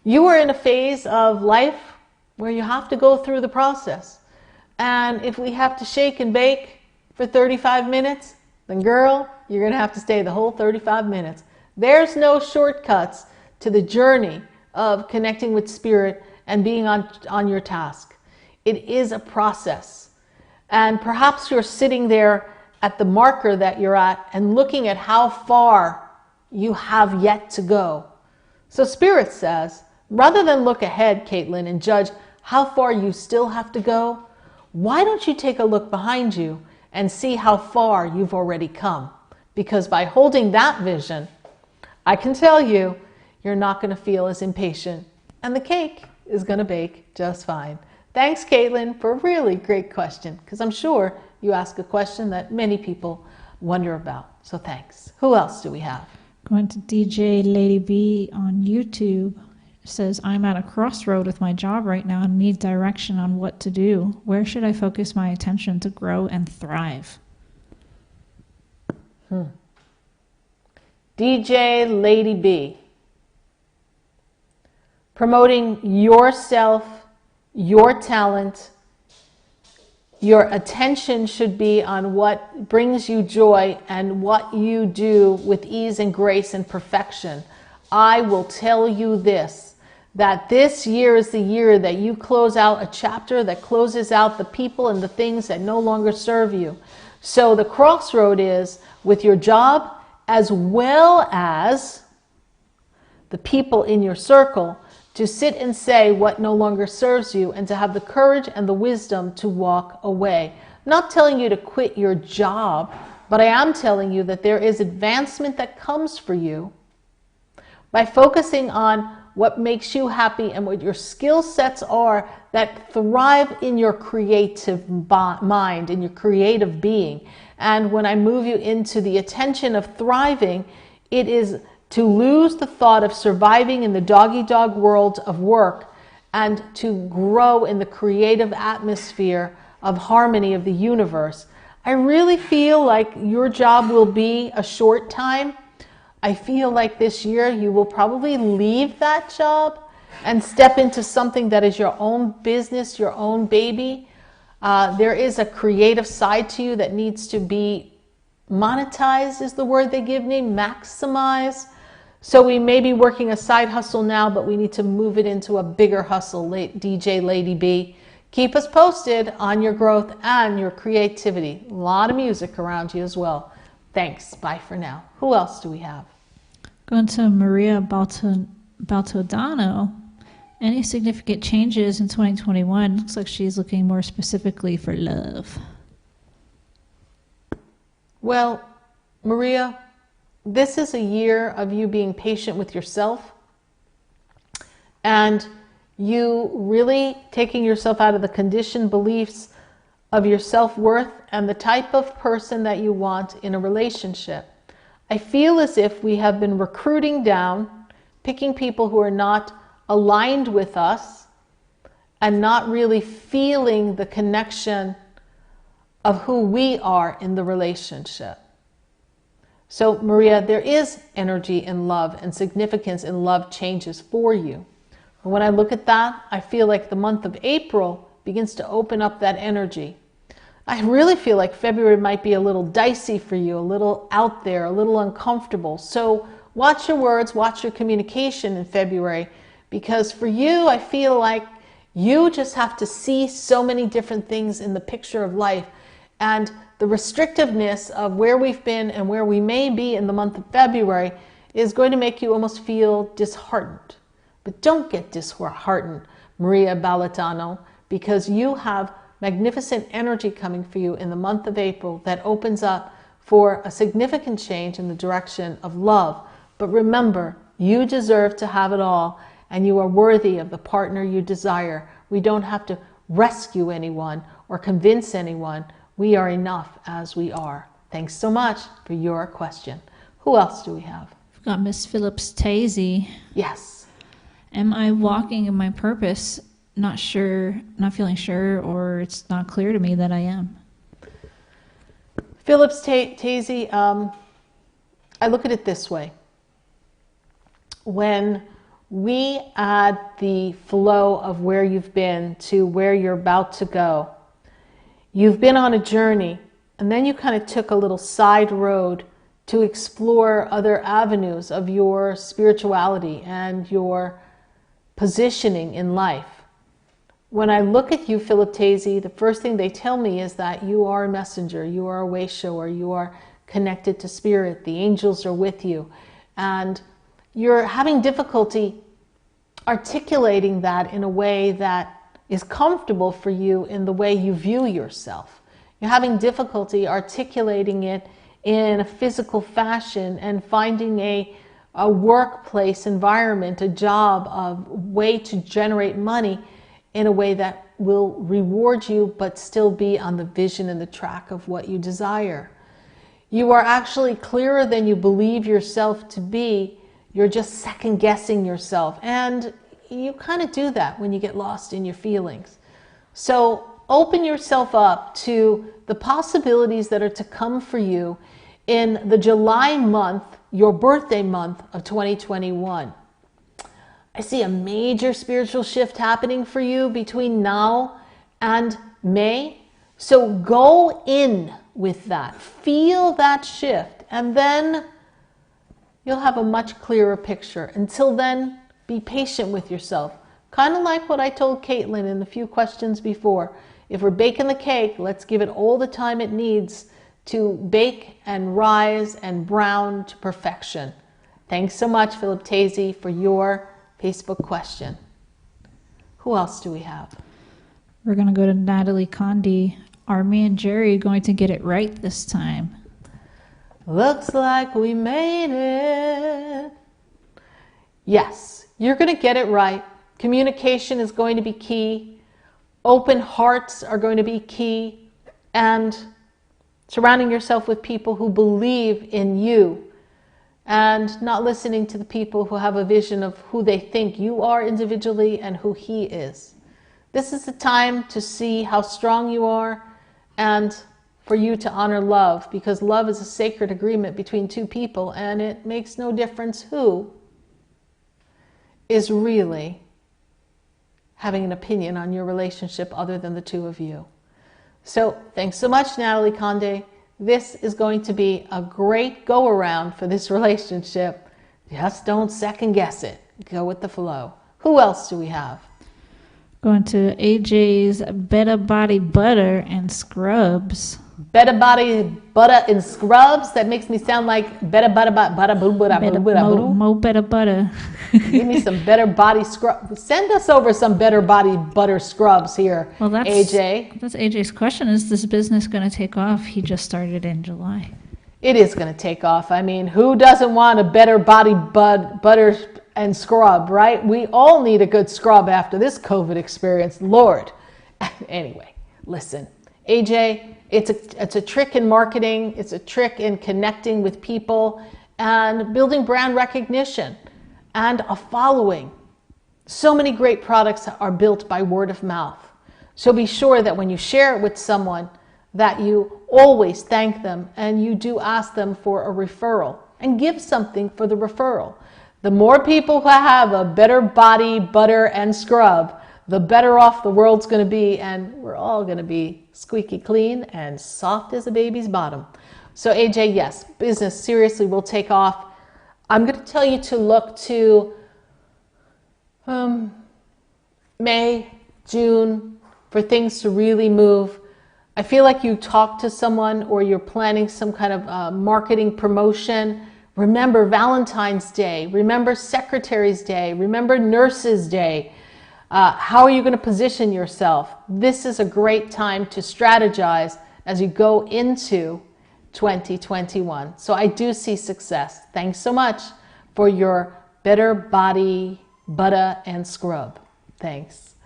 You are in a phase of life where you have to go through the process. And if we have to shake and bake for 35 minutes, then girl, you're going to have to stay the whole 35 minutes. There's no shortcuts to the journey of connecting with spirit and being on your task. It is a process. And perhaps you're sitting there at the marker that you're at and looking at how far you have yet to go. So Spirit says, rather than look ahead, Caitlin, and judge how far you still have to go, why don't you take a look behind you and see how far you've already come? Because by holding that vision, I can tell you, you're not going to feel as impatient, and the cake is going to bake just fine. Thanks, Caitlin, for a really great question, because I'm sure you ask a question that many people wonder about. So thanks. Who else do we have? Going to DJ Lady B on YouTube. Says, I'm at a crossroad with my job right now and need direction on what to do. Where should I focus my attention to grow and thrive? DJ Lady B. Promoting yourself, your talent. Your attention should be on what brings you joy and what you do with ease and grace and perfection. I will tell you this, that this year is the year that you close out a chapter that closes out the people and the things that no longer serve you. So the crossroad is with your job as well as the people in your circle to sit and say what no longer serves you and to have the courage and the wisdom to walk away. I'm not telling you to quit your job, but I am telling you that there is advancement that comes for you by focusing on what makes you happy and what your skill sets are that thrive in your creative mind, in your creative being. And when I move you into the attention of thriving, it is to lose the thought of surviving in the dog-eat-dog world of work and to grow in the creative atmosphere of harmony of the universe. I really feel like your job will be a short time. I feel like this year you will probably leave that job and step into something that is your own business, your own baby. There is a creative side to you that needs to be monetized, is the word they give me, maximize. So we may be working a side hustle now, but we need to move it into a bigger hustle, DJ Lady B. Keep us posted on your growth and your creativity. A lot of music around you as well. Thanks. Bye for now. Who else do we have? Going to Maria Baltodano. Any significant changes in 2021? Looks like she's looking more specifically for love. Well, Maria, this is a year of you being patient with yourself and you really taking yourself out of the conditioned beliefs of your self-worth and the type of person that you want in a relationship. I feel as if we have been recruiting down, picking people who are not aligned with us and not really feeling the connection of who we are in the relationship. So Maria, there is energy in love and significance in love changes for you. And when I look at that, I feel like the month of April begins to open up that energy. I really feel like February might be a little dicey for you, a little out there, a little uncomfortable. So watch your words, watch your communication in February, because for you, I feel like you just have to see so many different things in the picture of life. And the restrictiveness of where we've been and where we may be in the month of February is going to make you almost feel disheartened. But don't get disheartened, Maria Balatano, because you have magnificent energy coming for you in the month of April that opens up for a significant change in the direction of love. But remember, you deserve to have it all, and you are worthy of the partner you desire. We don't have to rescue anyone or convince anyone. We are enough as we are. Thanks so much for your question. Who else do we have? We've got Miss Phillips-Tazy. Yes. Am I walking in my purpose? Not sure, not feeling sure, or it's not clear to me that I am. Phillips-Tazy, I look at it this way. When we add the flow of where you've been to where you're about to go, you've been on a journey, and then you kind of took a little side road to explore other avenues of your spirituality and your positioning in life. When I look at you, Phillips-Tazy, the first thing they tell me is that you are a messenger, you are a way shower, you are connected to spirit, the angels are with you, and you're having difficulty articulating that in a way that is comfortable for you in the way you view yourself. You're having difficulty articulating it in a physical fashion and finding a workplace environment, a job, a way to generate money in a way that will reward you but still be on the vision and the track of what you desire. You are actually clearer than you believe yourself to be. You're just second guessing yourself, and you kind of do that when you get lost in your feelings. So open yourself up to the possibilities that are to come for you in the July month, your birthday month of 2021. I see a major spiritual shift happening for you between now and May. So go in with that, feel that shift, and then you'll have a much clearer picture. Until then, be patient with yourself. Kind of like what I told Caitlin in a few questions before. If we're baking the cake, let's give it all the time it needs to bake and rise and brown to perfection. Thanks so much, Phillips-Tazy, for your Facebook question. Who else do we have? We're going to go to Natalie Condi. Are me and Jerry going to get it right this time? Looks like we made it. Yes, you're going to get it right. Communication is going to be key. Open hearts are going to be key. And surrounding yourself with people who believe in you and not listening to the people who have a vision of who they think you are individually and who he is. This is the time to see how strong you are and for you to honor love, because love is a sacred agreement between two people, and it makes no difference who is really having an opinion on your relationship other than the two of you. So thanks so much, Natalie Conde. This is going to be a great go-around for this relationship. Just don't second guess it. Go with the flow. Who else do we have? Going to AJ's Better Body Butter and Scrubs. better body butter and scrubs. That makes me sound like better butter butter Mo better butter. Give me some better body scrub. Send us over some better body butter scrubs here. Well, AJ. That's AJ's question. Is this business going to take off? He just started in July. It is going to take off. I mean, who doesn't want a better body butter and scrub, right? We all need a good scrub after this COVID experience. Lord. Anyway, listen, AJ. It's a trick in marketing. It's a trick in connecting with people and building brand recognition and a following. So many great products are built by word of mouth. So be sure that when you share it with someone, that you always thank them and you do ask them for a referral and give something for the referral. The more people who have a better body, butter, and scrub, the better off the world's going to be, and we're all going to be squeaky clean and soft as a baby's bottom. So AJ, yes, business seriously will take off. I'm going to tell you to look to May, June for things to really move. I feel like you talk to someone or you're planning some kind of marketing promotion. Remember Valentine's Day. Remember Secretary's Day. Remember Nurses Day. How are you going to position yourself? This is a great time to strategize as you go into 2021. So I do see success. Thanks so much for your better body, butter, and scrub. Thanks.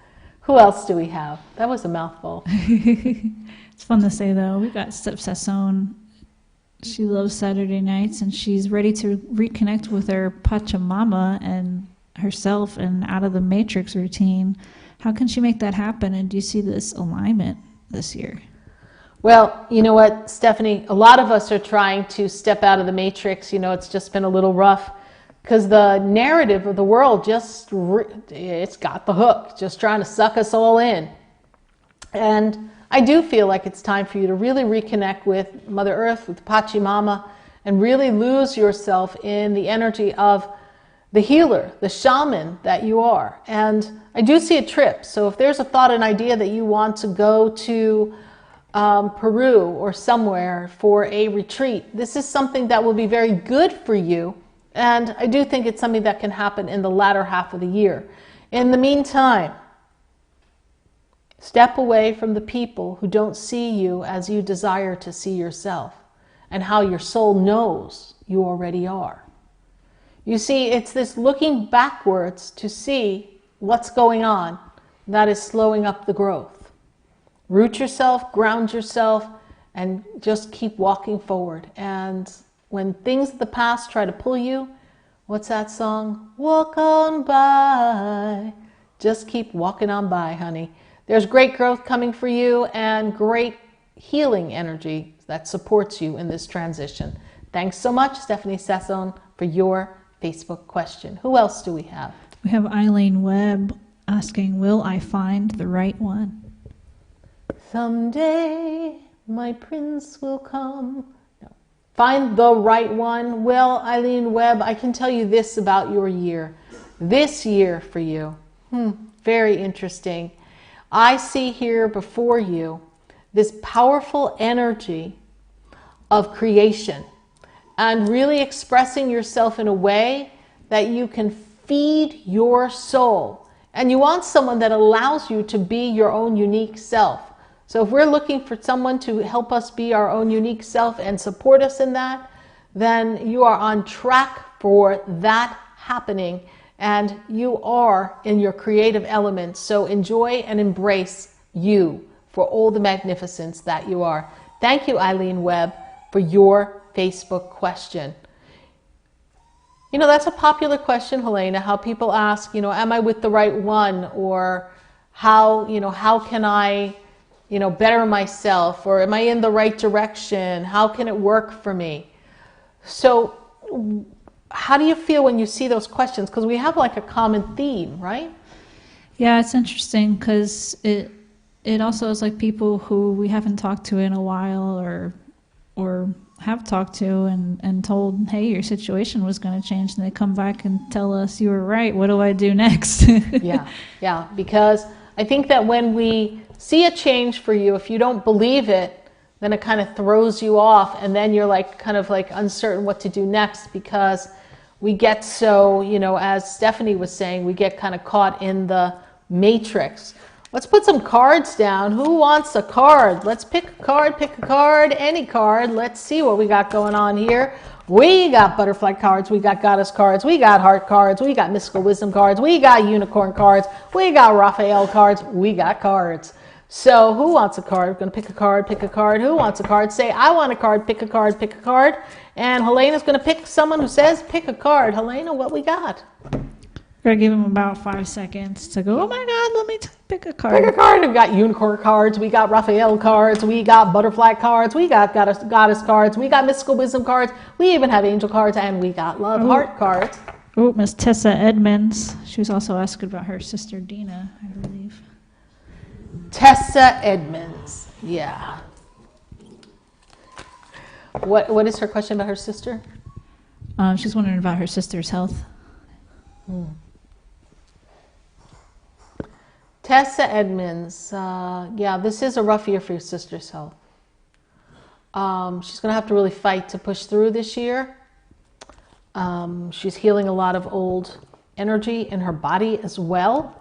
Who else do we have? That was a mouthful. It's fun to say, though. We got Steph Sasson. She loves Saturday nights, and she's ready to reconnect with her Pachamama and herself and out of the matrix routine. How can she make that happen? And do you see this alignment this year? Well, you know what, Stephanie, a lot of us are trying to step out of the matrix. You know, it's just been a little rough because the narrative of the world it's got the hook, just trying to suck us all in. And I do feel like it's time for you to really reconnect with Mother Earth, with Pachamama, and really lose yourself in the energy of the healer, the shaman that you are. And I do see a trip. So if there's a thought and idea that you want to go to Peru or somewhere for a retreat, this is something that will be very good for you. And I do think it's something that can happen in the latter half of the year. In the meantime, step away from the people who don't see you as you desire to see yourself and how your soul knows you already are. You see, it's this looking backwards to see what's going on that is slowing up the growth. Root yourself, ground yourself, and just keep walking forward. And when things of the past try to pull you, what's that song? Walk on by. Just keep walking on by, honey. There's great growth coming for you and great healing energy that supports you in this transition. Thanks so much, Stephanie Sasson, for your Facebook question. Who else do we have? We have Eileen Webb asking, will I find the right one? Someday my prince will come. No. Find the right one. Well, Eileen Webb, I can tell you this about your year. This year for you, very interesting. I see here before you this powerful energy of creation and really expressing yourself in a way that you can feed your soul. And you want someone that allows you to be your own unique self. So if we're looking for someone to help us be our own unique self and support us in that, then you are on track for that happening. And you are in your creative element. So enjoy and embrace you for all the magnificence that you are. Thank you, Eileen Webb, for your Facebook question. You know, that's a popular question, Helena, how people ask, you know, am I with the right one? Or how can I, better myself? Or am I in the right direction? How can it work for me? So how do you feel when you see those questions? Because we have like a common theme, right? Yeah, it's interesting because it also is like people who we haven't talked to in a while or have talked to and told, hey, your situation was going to change, and they come back and tell us you were right. What do I do next? Yeah, because I think that when we see a change for you, if you don't believe it, then it kind of throws you off, and then you're like kind of like uncertain what to do next, because we get so, you know, as Stephanie was saying, we get kind of caught in the matrix. Let's put some cards down. Who wants a card? Let's pick a card, any card. Let's see what we got going on here. We got butterfly cards, we got goddess cards, we got heart cards, we got mystical wisdom cards, we got unicorn cards, we got Raphael cards, we got cards. So who wants a card? We're going to pick a card, pick a card. Who wants a card? Say, I want a card, pick a card, pick a card. And Helena's going to pick someone who says, pick a card. Helena, what we got? We're going to give him about 5 seconds to go, oh my God, let me pick a card. Pick a card. We've got unicorn cards. We got Raphael cards. We got butterfly cards. We got goddess cards. We got mystical wisdom cards. We even have angel cards. And we got love heart cards. Oh, Miss Tessa Edmonds. She was also asking about her sister Dina, I believe. Tessa Edmonds. Yeah. What is her question about her sister? She's wondering about her sister's health. Tessa Edmonds. Yeah, this is a rough year for your sister's health. She's going to have to really fight to push through this year. She's healing a lot of old energy in her body as well.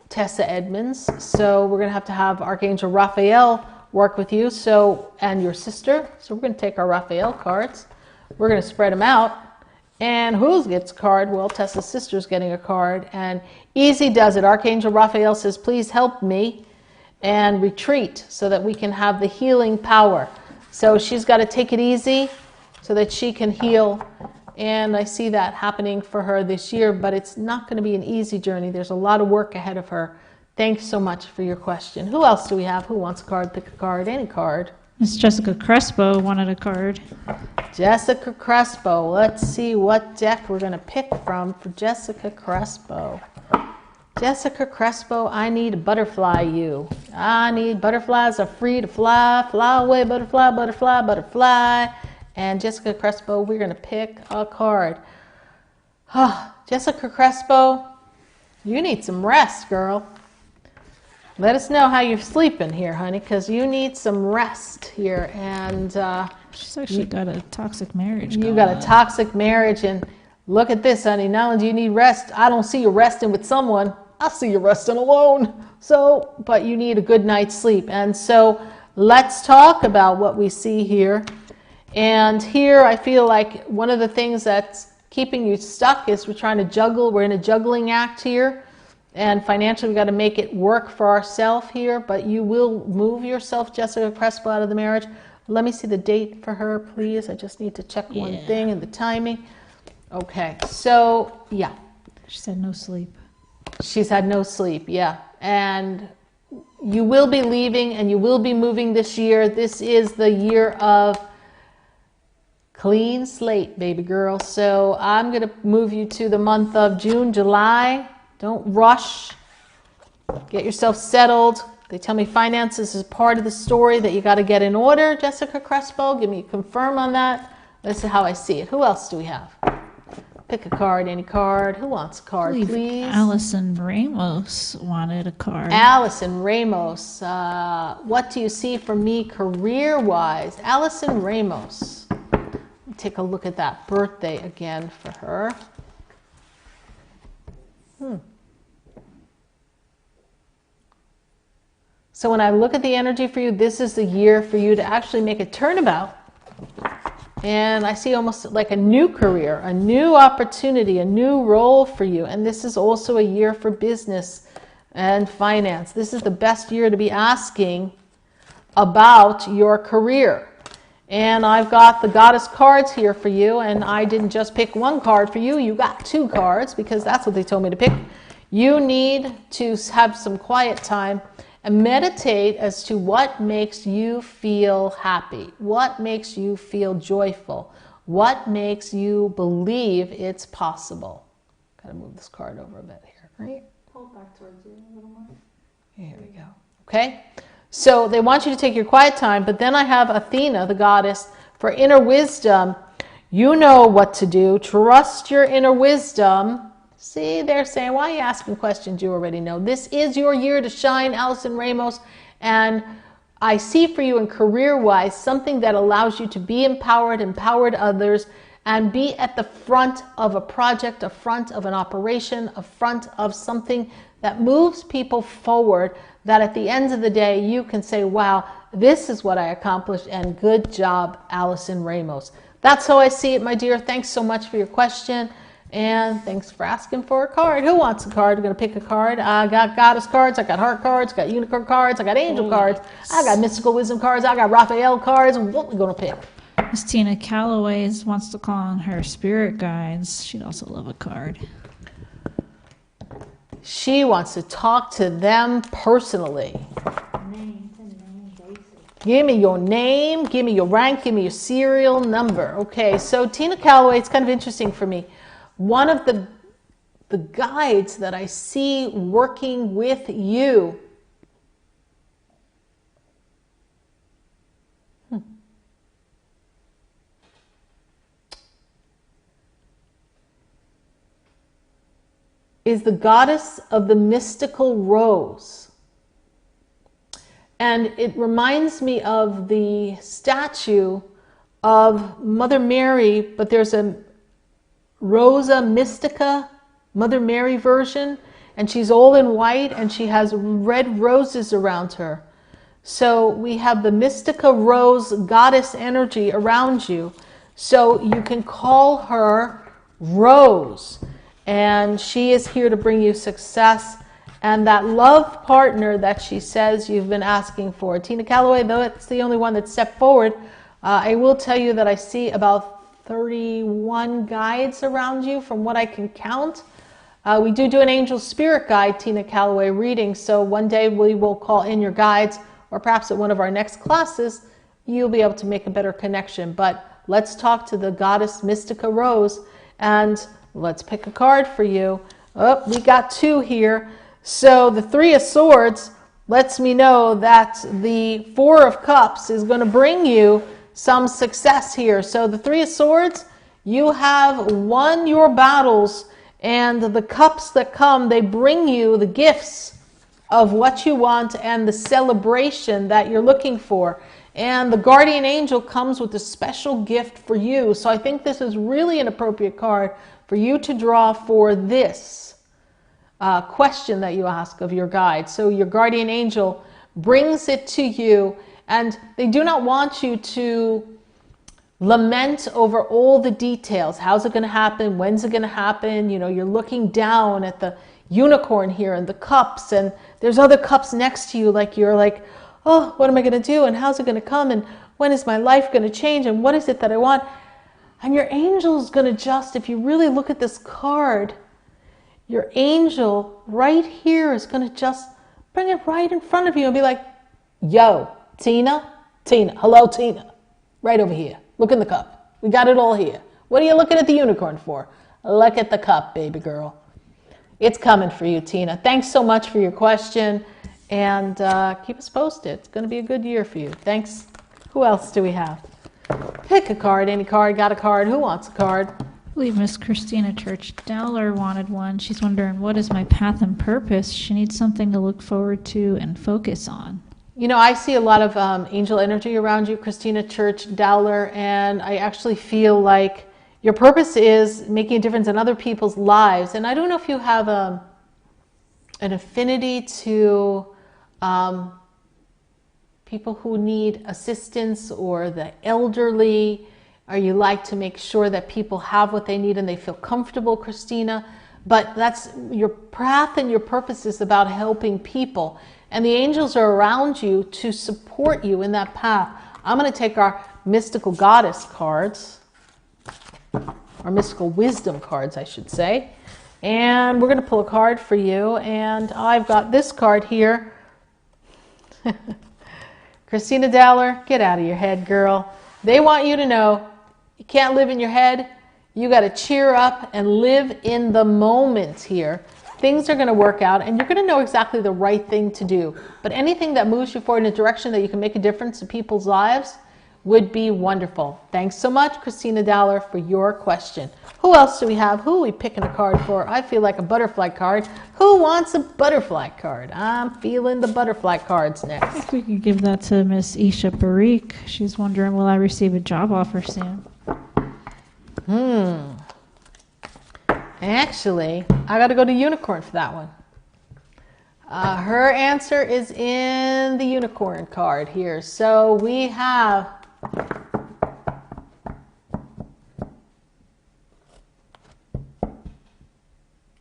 Tessa Edmonds. So we're going to have Archangel Raphael work with you, and your sister. So we're going to take our Raphael cards. We're going to spread them out. And who gets a card? Well, Tessa's sister's getting a card. And easy does it. Archangel Raphael says, please help me and retreat so that we can have the healing power. So she's got to take it easy so that she can heal. And I see that happening for her this year, but it's not going to be an easy journey. There's a lot of work ahead of her. Thanks so much for your question. Who else do we have? Who wants a card? Pick a card, any card. Miss Jessica Crespo wanted a card. Jessica Crespo. Let's see what deck we're going to pick from for Jessica Crespo. Jessica Crespo, I need a butterfly you. I need butterflies are free to fly. Fly away, butterfly, butterfly, butterfly. And Jessica Crespo, we're going to pick a card. Jessica Crespo, you need some rest, girl. Let us know how you're sleeping here, honey, because you need some rest here. And she's actually got a toxic marriage. You got a toxic marriage, and look at this, honey. Not only do you need rest, I don't see you resting with someone. I see you resting alone. So, but you need a good night's sleep. And so let's talk about what we see here. And here I feel like one of the things that's keeping you stuck is we're trying to juggle. We're in a juggling act here. And financially, we've got to make it work for ourselves here. But you will move yourself, Jessica Crespo, out of the marriage. Let me see the date for her, please. I just need to check one thing and the timing. Okay, so, yeah. She's had no sleep. She's had no sleep, yeah. And you will be leaving and you will be moving this year. This is the year of clean slate, baby girl. So I'm going to move you to the month of June, July. Don't rush. Get yourself settled. They tell me finances is part of the story that you got to get in order, Jessica Crespo. Give me a confirm on that. This is how I see it. Who else do we have? Pick a card, any card. Who wants a card, please? Allison Ramos wanted a card. Allison Ramos. What do you see for me career-wise? Allison Ramos. Let me take a look at that birthday again for her. So when I look at the energy for you, this is the year for you to actually make a turnabout. And I see almost like a new career, a new opportunity, a new role for you. And this is also a year for business and finance. This is the best year to be asking about your career. And I've got the goddess cards here for you. And I didn't just pick one card for you. You got two cards because that's what they told me to pick. You need to have some quiet time and meditate as to what makes you feel happy, what makes you feel joyful, what makes you believe it's possible. Got to move this card over a bit here, right? Hold back towards you a little more. Here we go. Okay? So they want you to take your quiet time, but then I have Athena, the goddess, for inner wisdom. You know what to do. Trust your inner wisdom. See, they're saying, why are you asking questions you already know? This is your year to shine, Allison Ramos. And I see for you in career-wise something that allows you to be empowered others, and be at the front of a project, a front of an operation, a front of something that moves people forward, that at the end of the day you can say, wow, this is what I accomplished, and good job, Allison Ramos. That's how I see it, my dear. Thanks so much for your question, and thanks for asking for a card. Who wants a card? I'm going to pick a card. I got goddess cards, I got heart cards, I got unicorn cards, I got angel cards, I got mystical wisdom cards, I got Raphael cards. What are we going to pick? Miss Tina Calloway wants to call on her spirit guides. She'd also love a card. She wants to talk to them personally. Give me your name, give me your rank, give me your serial number. Okay, so Tina Calloway, it's kind of interesting for me. One of the guides that I see working with you is the goddess of the mystical rose. And it reminds me of the statue of Mother Mary, but there's a Rosa Mystica, Mother Mary version, and she's all in white and she has red roses around her. So we have the Mystica Rose goddess energy around you. So you can call her Rose. And she is here to bring you success and that love partner that she says you've been asking for. Tina Calloway, though it's the only one that stepped forward, I will tell you that I see about 31 guides around you from what I can count. We do an angel spirit guide, Tina Calloway reading, so one day we will call in your guides, or perhaps at one of our next classes, you'll be able to make a better connection. But let's talk to the goddess Mystica Rose, and let's pick a card for you. Oh, we got two here. So the Three of Swords lets me know that the Four of Cups is going to bring you some success here. So the Three of Swords, you have won your battles, and the cups that come, they bring you the gifts of what you want and the celebration that you're looking for. And the guardian angel comes with a special gift for you. So I think this is really an appropriate card for you to draw for this question that you ask of your guide. So your guardian angel brings it to you, and they do not want you to lament over all the details. How's it going to happen? When's it going to happen? You know, you're looking down at the unicorn here and the cups, and there's other cups next to you, like you're like, oh, what am I going to do? And how's it going to come? And when is my life going to change? And what is it that I want? And your angel is going to just, if you really look at this card, your angel right here is going to just bring it right in front of you and be like, yo, Tina, hello, Tina, right over here. Look in the cup. We got it all here. What are you looking at the unicorn for? Look at the cup, baby girl. It's coming for you, Tina. Thanks so much for your question, and keep us posted. It's going to be a good year for you. Thanks. Who else do we have? Pick a card, any card. Got a card. Who wants a card? I believe Miss Christina Church Dowler wanted one. She's wondering, what is my path and purpose? She needs something to look forward to and focus on. You know, I see a lot of angel energy around you, Christina Church Dowler, and I actually feel like your purpose is making a difference in other people's lives. And I don't know if you have an affinity to people who need assistance or the elderly, or you like to make sure that people have what they need and they feel comfortable, Christina. But that's your path, and your purpose is about helping people. And the angels are around you to support you in that path. I'm going to take our mystical goddess cards, our mystical wisdom cards, I should say. And we're going to pull a card for you. And I've got this card here. Christina Dowler, get out of your head, girl. They want you to know you can't live in your head. You got to cheer up and live in the moment here. Things are going to work out, and you're going to know exactly the right thing to do. But anything that moves you forward in a direction that you can make a difference in people's lives, would be wonderful. Thanks so much, Christina Dowler, for your question. Who else do we have? Who are we picking a card for? I feel like a butterfly card. Who wants a butterfly card? I'm feeling the butterfly cards next. I think we could give that to Miss Isha Parikh. She's wondering, will I receive a job offer soon? Actually, I got to go to unicorn for that one. Her answer is in the unicorn card here. So we have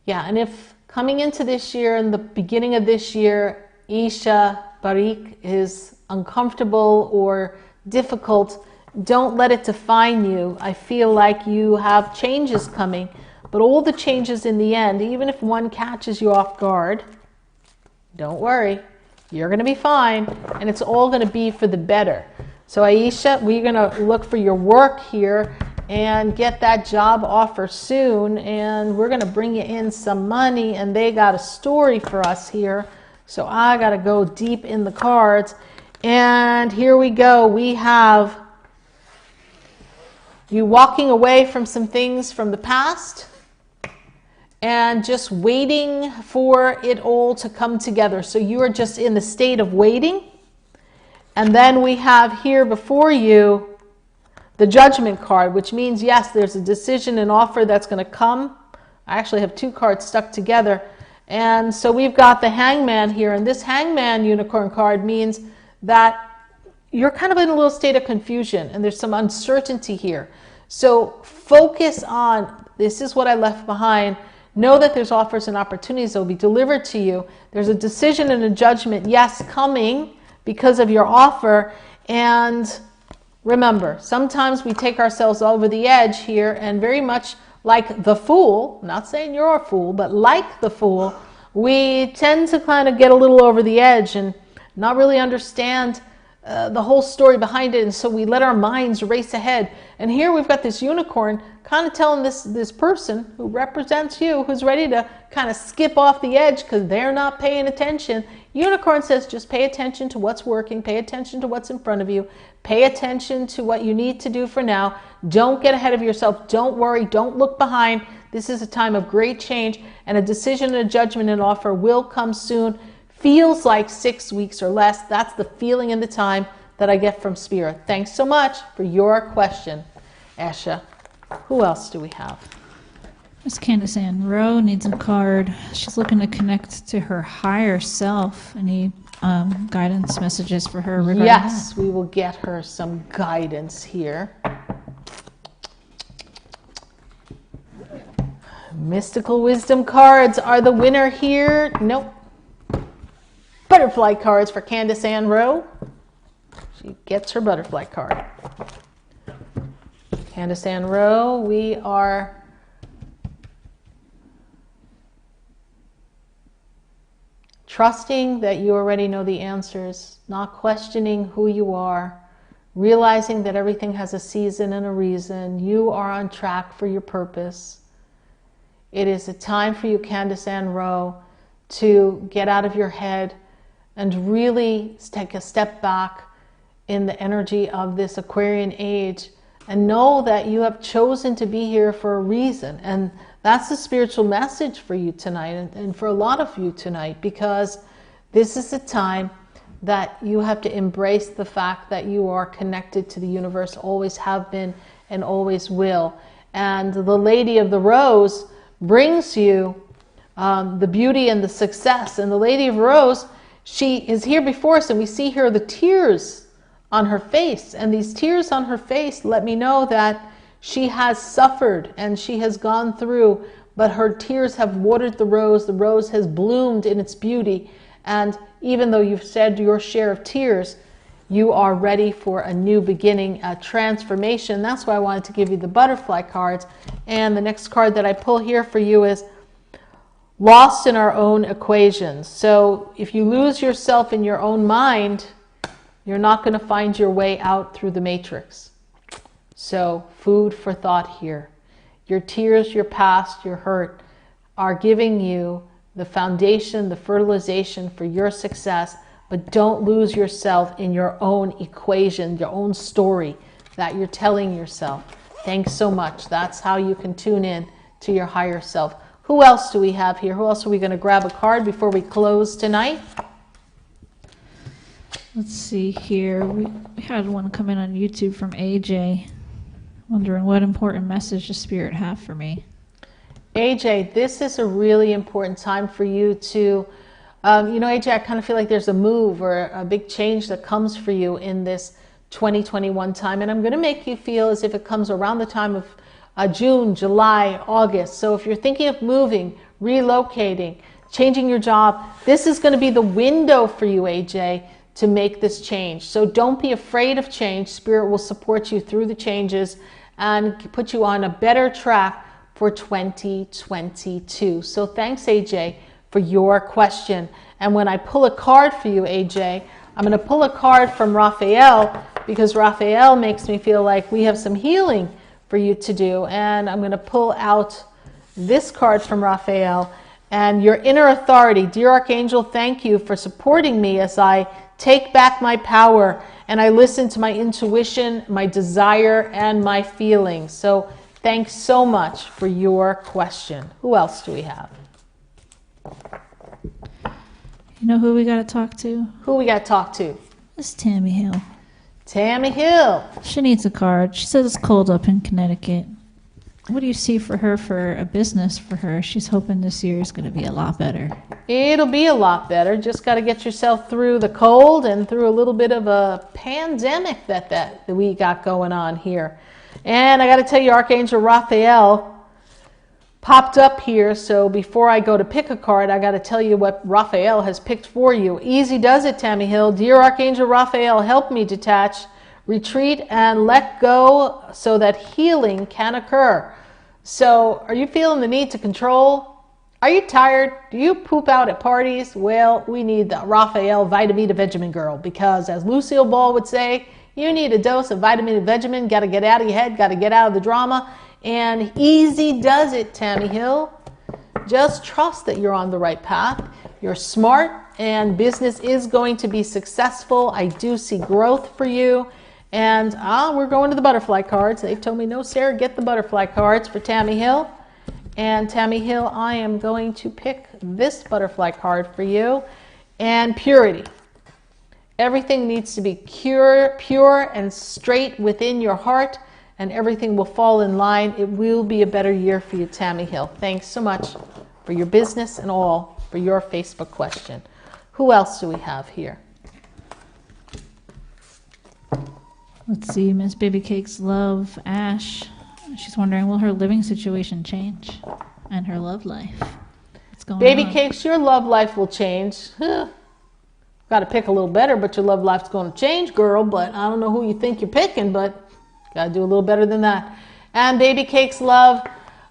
and if coming into this year, in the beginning of this year, Isha Parikh is uncomfortable or difficult, don't let it define you. I feel like you have changes coming, but all the changes in the end, even if one catches you off guard, don't worry, you're going to be fine, and it's all going to be for the better. So Aisha, we're going to look for your work here and get that job offer soon, and we're going to bring you in some money, and they got a story for us here. So I got to go deep in the cards, and here we go. We have you walking away from some things from the past and just waiting for it all to come together. So you are just in the state of waiting. And then we have here before you the Judgment card, which means, yes, there's a decision and offer that's going to come. I actually have two cards stuck together. And so we've got the Hangman here. And this Hangman unicorn card means that you're kind of in a little state of confusion and there's some uncertainty here. So focus on, this is what I left behind. Know that there's offers and opportunities that will be delivered to you. There's a decision and a judgment, yes, coming because of your offer. And remember, sometimes we take ourselves over the edge here, and very much like the fool, not saying you're a fool, but like the fool, we tend to kind of get a little over the edge and not really understand the whole story behind it, and so we let our minds race ahead. And here we've got this unicorn kind of telling this person who represents you, who's ready to kind of skip off the edge because they're not paying attention. Unicorn says just pay attention to what's working, pay attention to what's in front of you, pay attention to what you need to do for now. Don't get ahead of yourself. Don't worry. Don't look behind. This is a time of great change, and a decision and a judgment and offer will come soon. Feels like 6 weeks or less. That's the feeling and the time that I get from Spirit. Thanks so much for your question, Asha. Who else do we have? Miss Candace Ann Rowe needs a card. She's looking to connect to her higher self. Any guidance messages for her regarding Yes, that? we will get her some guidance here. Mystical wisdom cards are the winner here. Nope. Butterfly cards for Candace Ann Rowe. She gets her butterfly card. Candace Ann Rowe, we are trusting that you already know the answers, not questioning who you are, realizing that everything has a season and a reason. You are on track for your purpose. It is a time for you, Candace Ann Rowe, to get out of your head and really take a step back in the energy of this Aquarian age and know that you have chosen to be here for a reason. And that's the spiritual message for you tonight, and for a lot of you tonight, because this is a time that you have to embrace the fact that you are connected to the universe, always have been and always will. And the Lady of the Rose brings you the beauty and the success. And the Lady of Rose, she is here before us, and we see here the tears on her face. And these tears on her face let me know that she has suffered and she has gone through, but her tears have watered the rose has bloomed in its beauty. And even though you've shed your share of tears, you are ready for a new beginning, a transformation. That's why I wanted to give you the butterfly cards. And the next card that I pull here for you is lost in our own equations. So if you lose yourself in your own mind, you're not going to find your way out through the matrix. So food for thought here. Your tears, your past, your hurt are giving you the foundation, the fertilization for your success. but don't lose yourself in your own equation, your own story that you're telling yourself. Thanks so much. That's how you can tune in to your higher self. Who else do we have here? Who else are we going to grab a card before we close tonight? Let's see here. We had one come in on YouTube from AJ, wondering what important message does Spirit have for me? AJ, this is a really important time for you to, AJ, I kind of feel like there's a move or a big change that comes for you in this 2021 time. And I'm going to make you feel as if it comes around the time of June, July, August. So if you're thinking of moving, relocating, changing your job, this is going to be the window for you, AJ, to make this change. So don't be afraid of change. Spirit will support you through the changes and put you on a better track for 2022. So thanks, AJ, for your question. And when I pull a card for you, AJ, I'm going to pull a card from Raphael, because Raphael makes me feel like we have some healing for you to do. And I'm going to pull out this card from Raphael, and your inner authority. Dear Archangel, thank you for supporting me as I take back my power and I listen to my intuition, my desire, and my feelings. So thanks so much for your question. Who else do we have? You know who we got to talk to? Who we got to talk to? It's Tammy Hill. Tammy Hill. She needs a card. She says it's cold up in Connecticut. What do you see for her, for a business for her? She's hoping this year is going to be a lot better. It'll be a lot better. Just got to get yourself through the cold and through a little bit of a pandemic that we got going on here. And I got to tell you, Archangel Raphael popped up here. So before I go to pick a card, I got to tell you what Raphael has picked for you. Easy does it, Tammy Hill. Dear Archangel Raphael, help me detach, retreat, and let go so that healing can occur. So are you feeling the need to control? Are you tired? Do you poop out at parties? Well, we need the Raphael Vitamin Vegemin girl, because as Lucille Ball would say, you need a dose of vitamin Vegemin. Got to get out of your head, got to get out of the drama. And easy does it, Tammy Hill. Just trust that you're on the right path. You're smart and business is going to be successful. I do see growth for you. And we're going to the butterfly cards. They told me, no, Sarah, get the butterfly cards for Tammy Hill. And Tammy Hill, I am going to pick this butterfly card for you. And purity. Everything needs to be pure and straight within your heart, and everything will fall in line. It will be a better year for you, Tammy Hill. Thanks so much for your business and all for your Facebook question. Who else do we have here? Let's see, Miss Baby Cake's love, Ash. She's wondering, will her living situation change? And her love life. What's going on? Baby Cakes, your love life will change. Got to pick a little better, but your love life's going to change, girl. But I don't know who you think you're picking, but got to do a little better than that. And Baby Cakes love,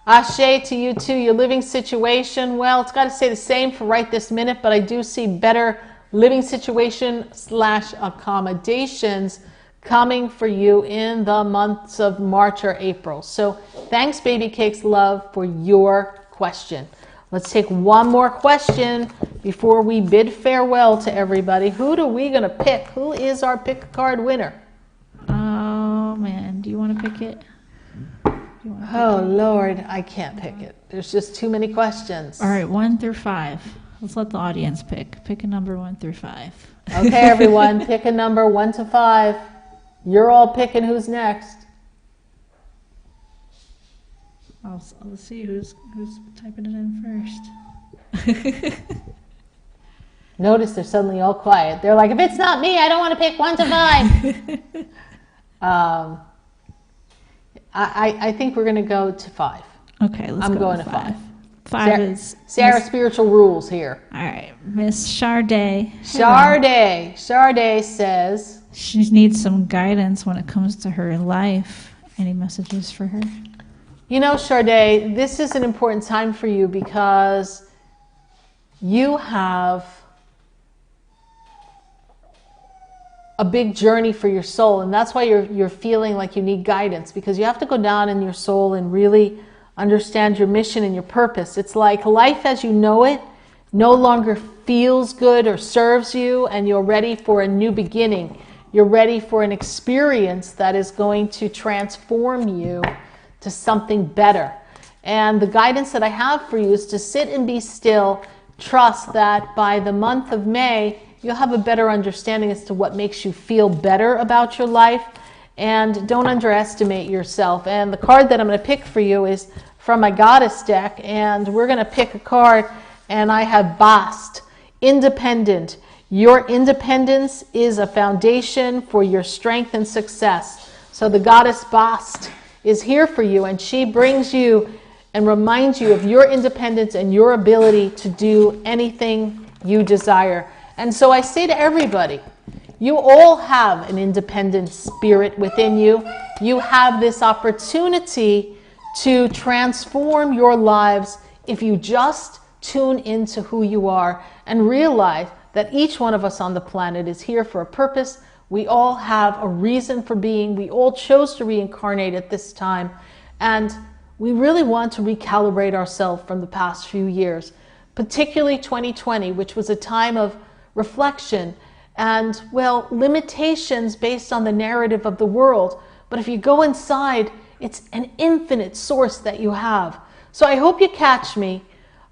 ashe to you too. Your living situation, well, it's got to stay the same for right this minute, but I do see better living situation / accommodations coming for you in the months of March or April. So thanks, Baby Cakes love, for your question. Let's take one more question before we bid farewell to everybody. Who are we going to pick? Who is our pick a card winner? Oh, man. Do you want to pick it? Oh, Lord, I can't pick it. There's just too many questions. All right, 1 through 5. Let's let the audience pick. Pick a number 1 through 5. Okay, everyone, pick a number 1 to 5. You're all picking who's next. Let's see who's typing it in first. Notice they're suddenly all quiet. They're like, if it's not me, I don't want to pick 1 to 5. I think we're going to go to 5. Okay, let's go. I'm going to 5. 5 is SarahSpiritual rules here. All right, Miss Charday. Charday says she needs some guidance when it comes to her life. Any messages for her? You know, Charday, this is an important time for you because you have a big journey for your soul, and that's why you're feeling like you need guidance, because you have to go down in your soul and really understand your mission and your purpose. It's like life as you know it no longer feels good or serves you, and you're ready for a new beginning. You're ready for an experience that is going to transform you to something better. And the guidance that I have for you is to sit and be still. Trust that by the month of May, you'll have a better understanding as to what makes you feel better about your life. And don't underestimate yourself. And the card that I'm going to pick for you is from my Goddess deck. And we're going to pick a card, and I have Bast, independent. Your independence is a foundation for your strength and success. So the Goddess Bast is here for you, and she brings you and reminds you of your independence and your ability to do anything you desire. And so I say to everybody, you all have an independent spirit within you. You have this opportunity to transform your lives if you just tune into who you are and realize that each one of us on the planet is here for a purpose. We all have a reason for being. We all chose to reincarnate at this time. And we really want to recalibrate ourselves from the past few years, particularly 2020, which was a time of reflection and, well, limitations based on the narrative of the world. But if you go inside, it's an infinite source that you have. So I hope you catch me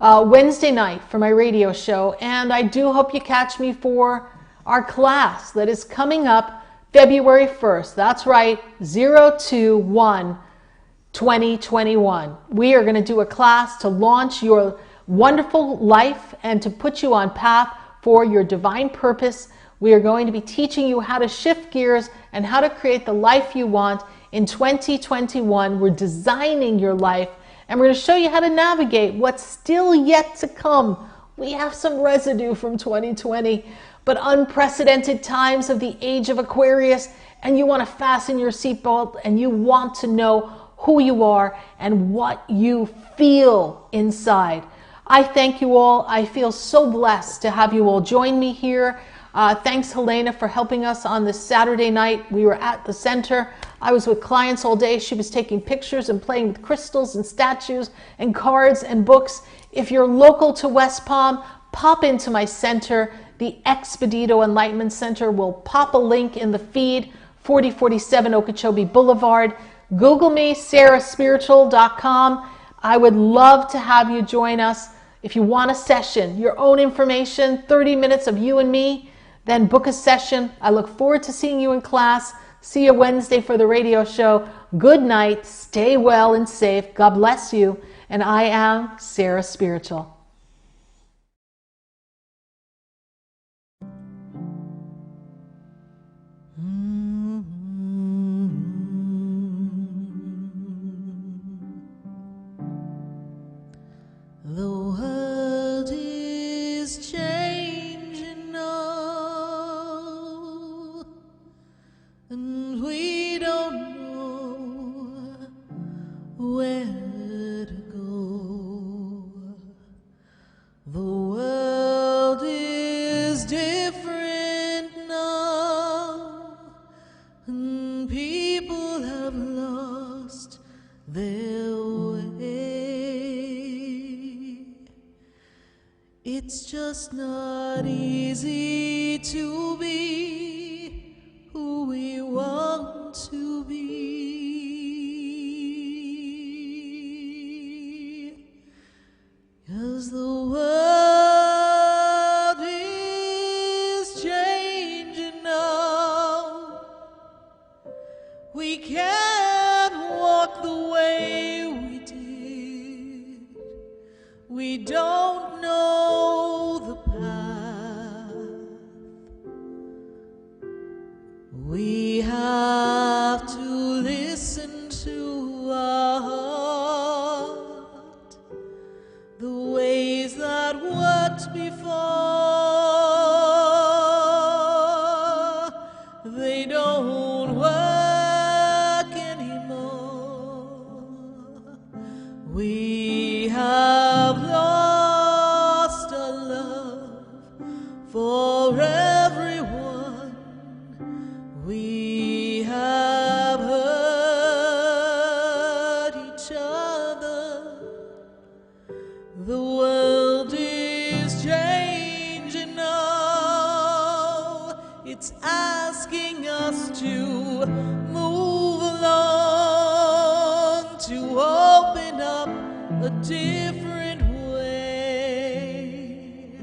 Wednesday night for my radio show, and I do hope you catch me for our class that is coming up February 1st. That's right, 021-2021. We are going to do a class to launch your wonderful life and to put you on path for your divine purpose. We are going to be teaching you how to shift gears and how to create the life you want in 2021. We're designing your life, and we're going to show you how to navigate what's still yet to come. We have some residue from 2020, but unprecedented times of the age of Aquarius, and you want to fasten your seatbelt, and you want to know who you are and what you feel inside. I thank you all. I feel so blessed to have you all join me here. Thanks, Helena, for helping us on this Saturday night. We were at the center. I was with clients all day. She was taking pictures and playing with crystals and statues and cards and books. If you're local to West Palm, pop into my center. The Expedito Enlightenment Center will pop a link in the feed, 4047 Okeechobee Boulevard. Google me, SarahSpiritual.com. I would love to have you join us. If you want a session, your own information, 30 minutes of you and me, then book a session. I look forward to seeing you in class. See you Wednesday for the radio show. Good night. Stay well and safe. God bless you. And I am Sarah Spiritual. The world is changing now, and we don't know where to go. The world is different now, and people have lost their way. It's just not easy to be who we want to be, 'cause the world is changing now. We can't walk the way we did. We don't know the path. We have to listen to our heart. The ways that worked before, they don't work anymore. We have lost our love for everyone. We have hurt each other. The world is changing. it's asking us to move along, to open up a different way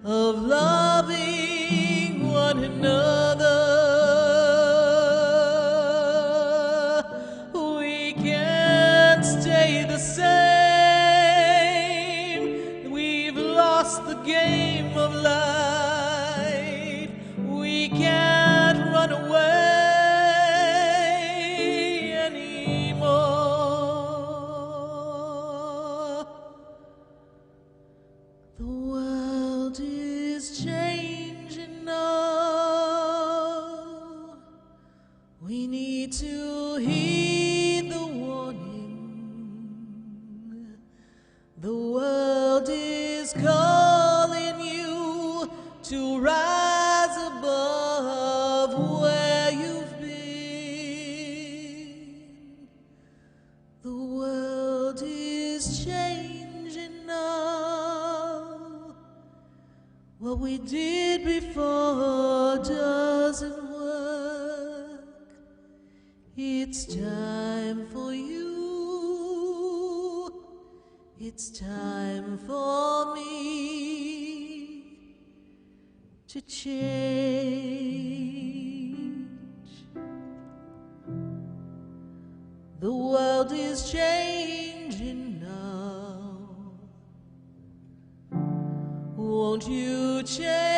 of loving one another. We can't stay the same. We've lost the game of life. We can't run away anymore. The world is changing now. We need to heed the warning. The world is calling you to rise above where you've been. The world is changing now. What we did before doesn't work. It's time for you. It's time for me to change. The world is changing now. Won't you change?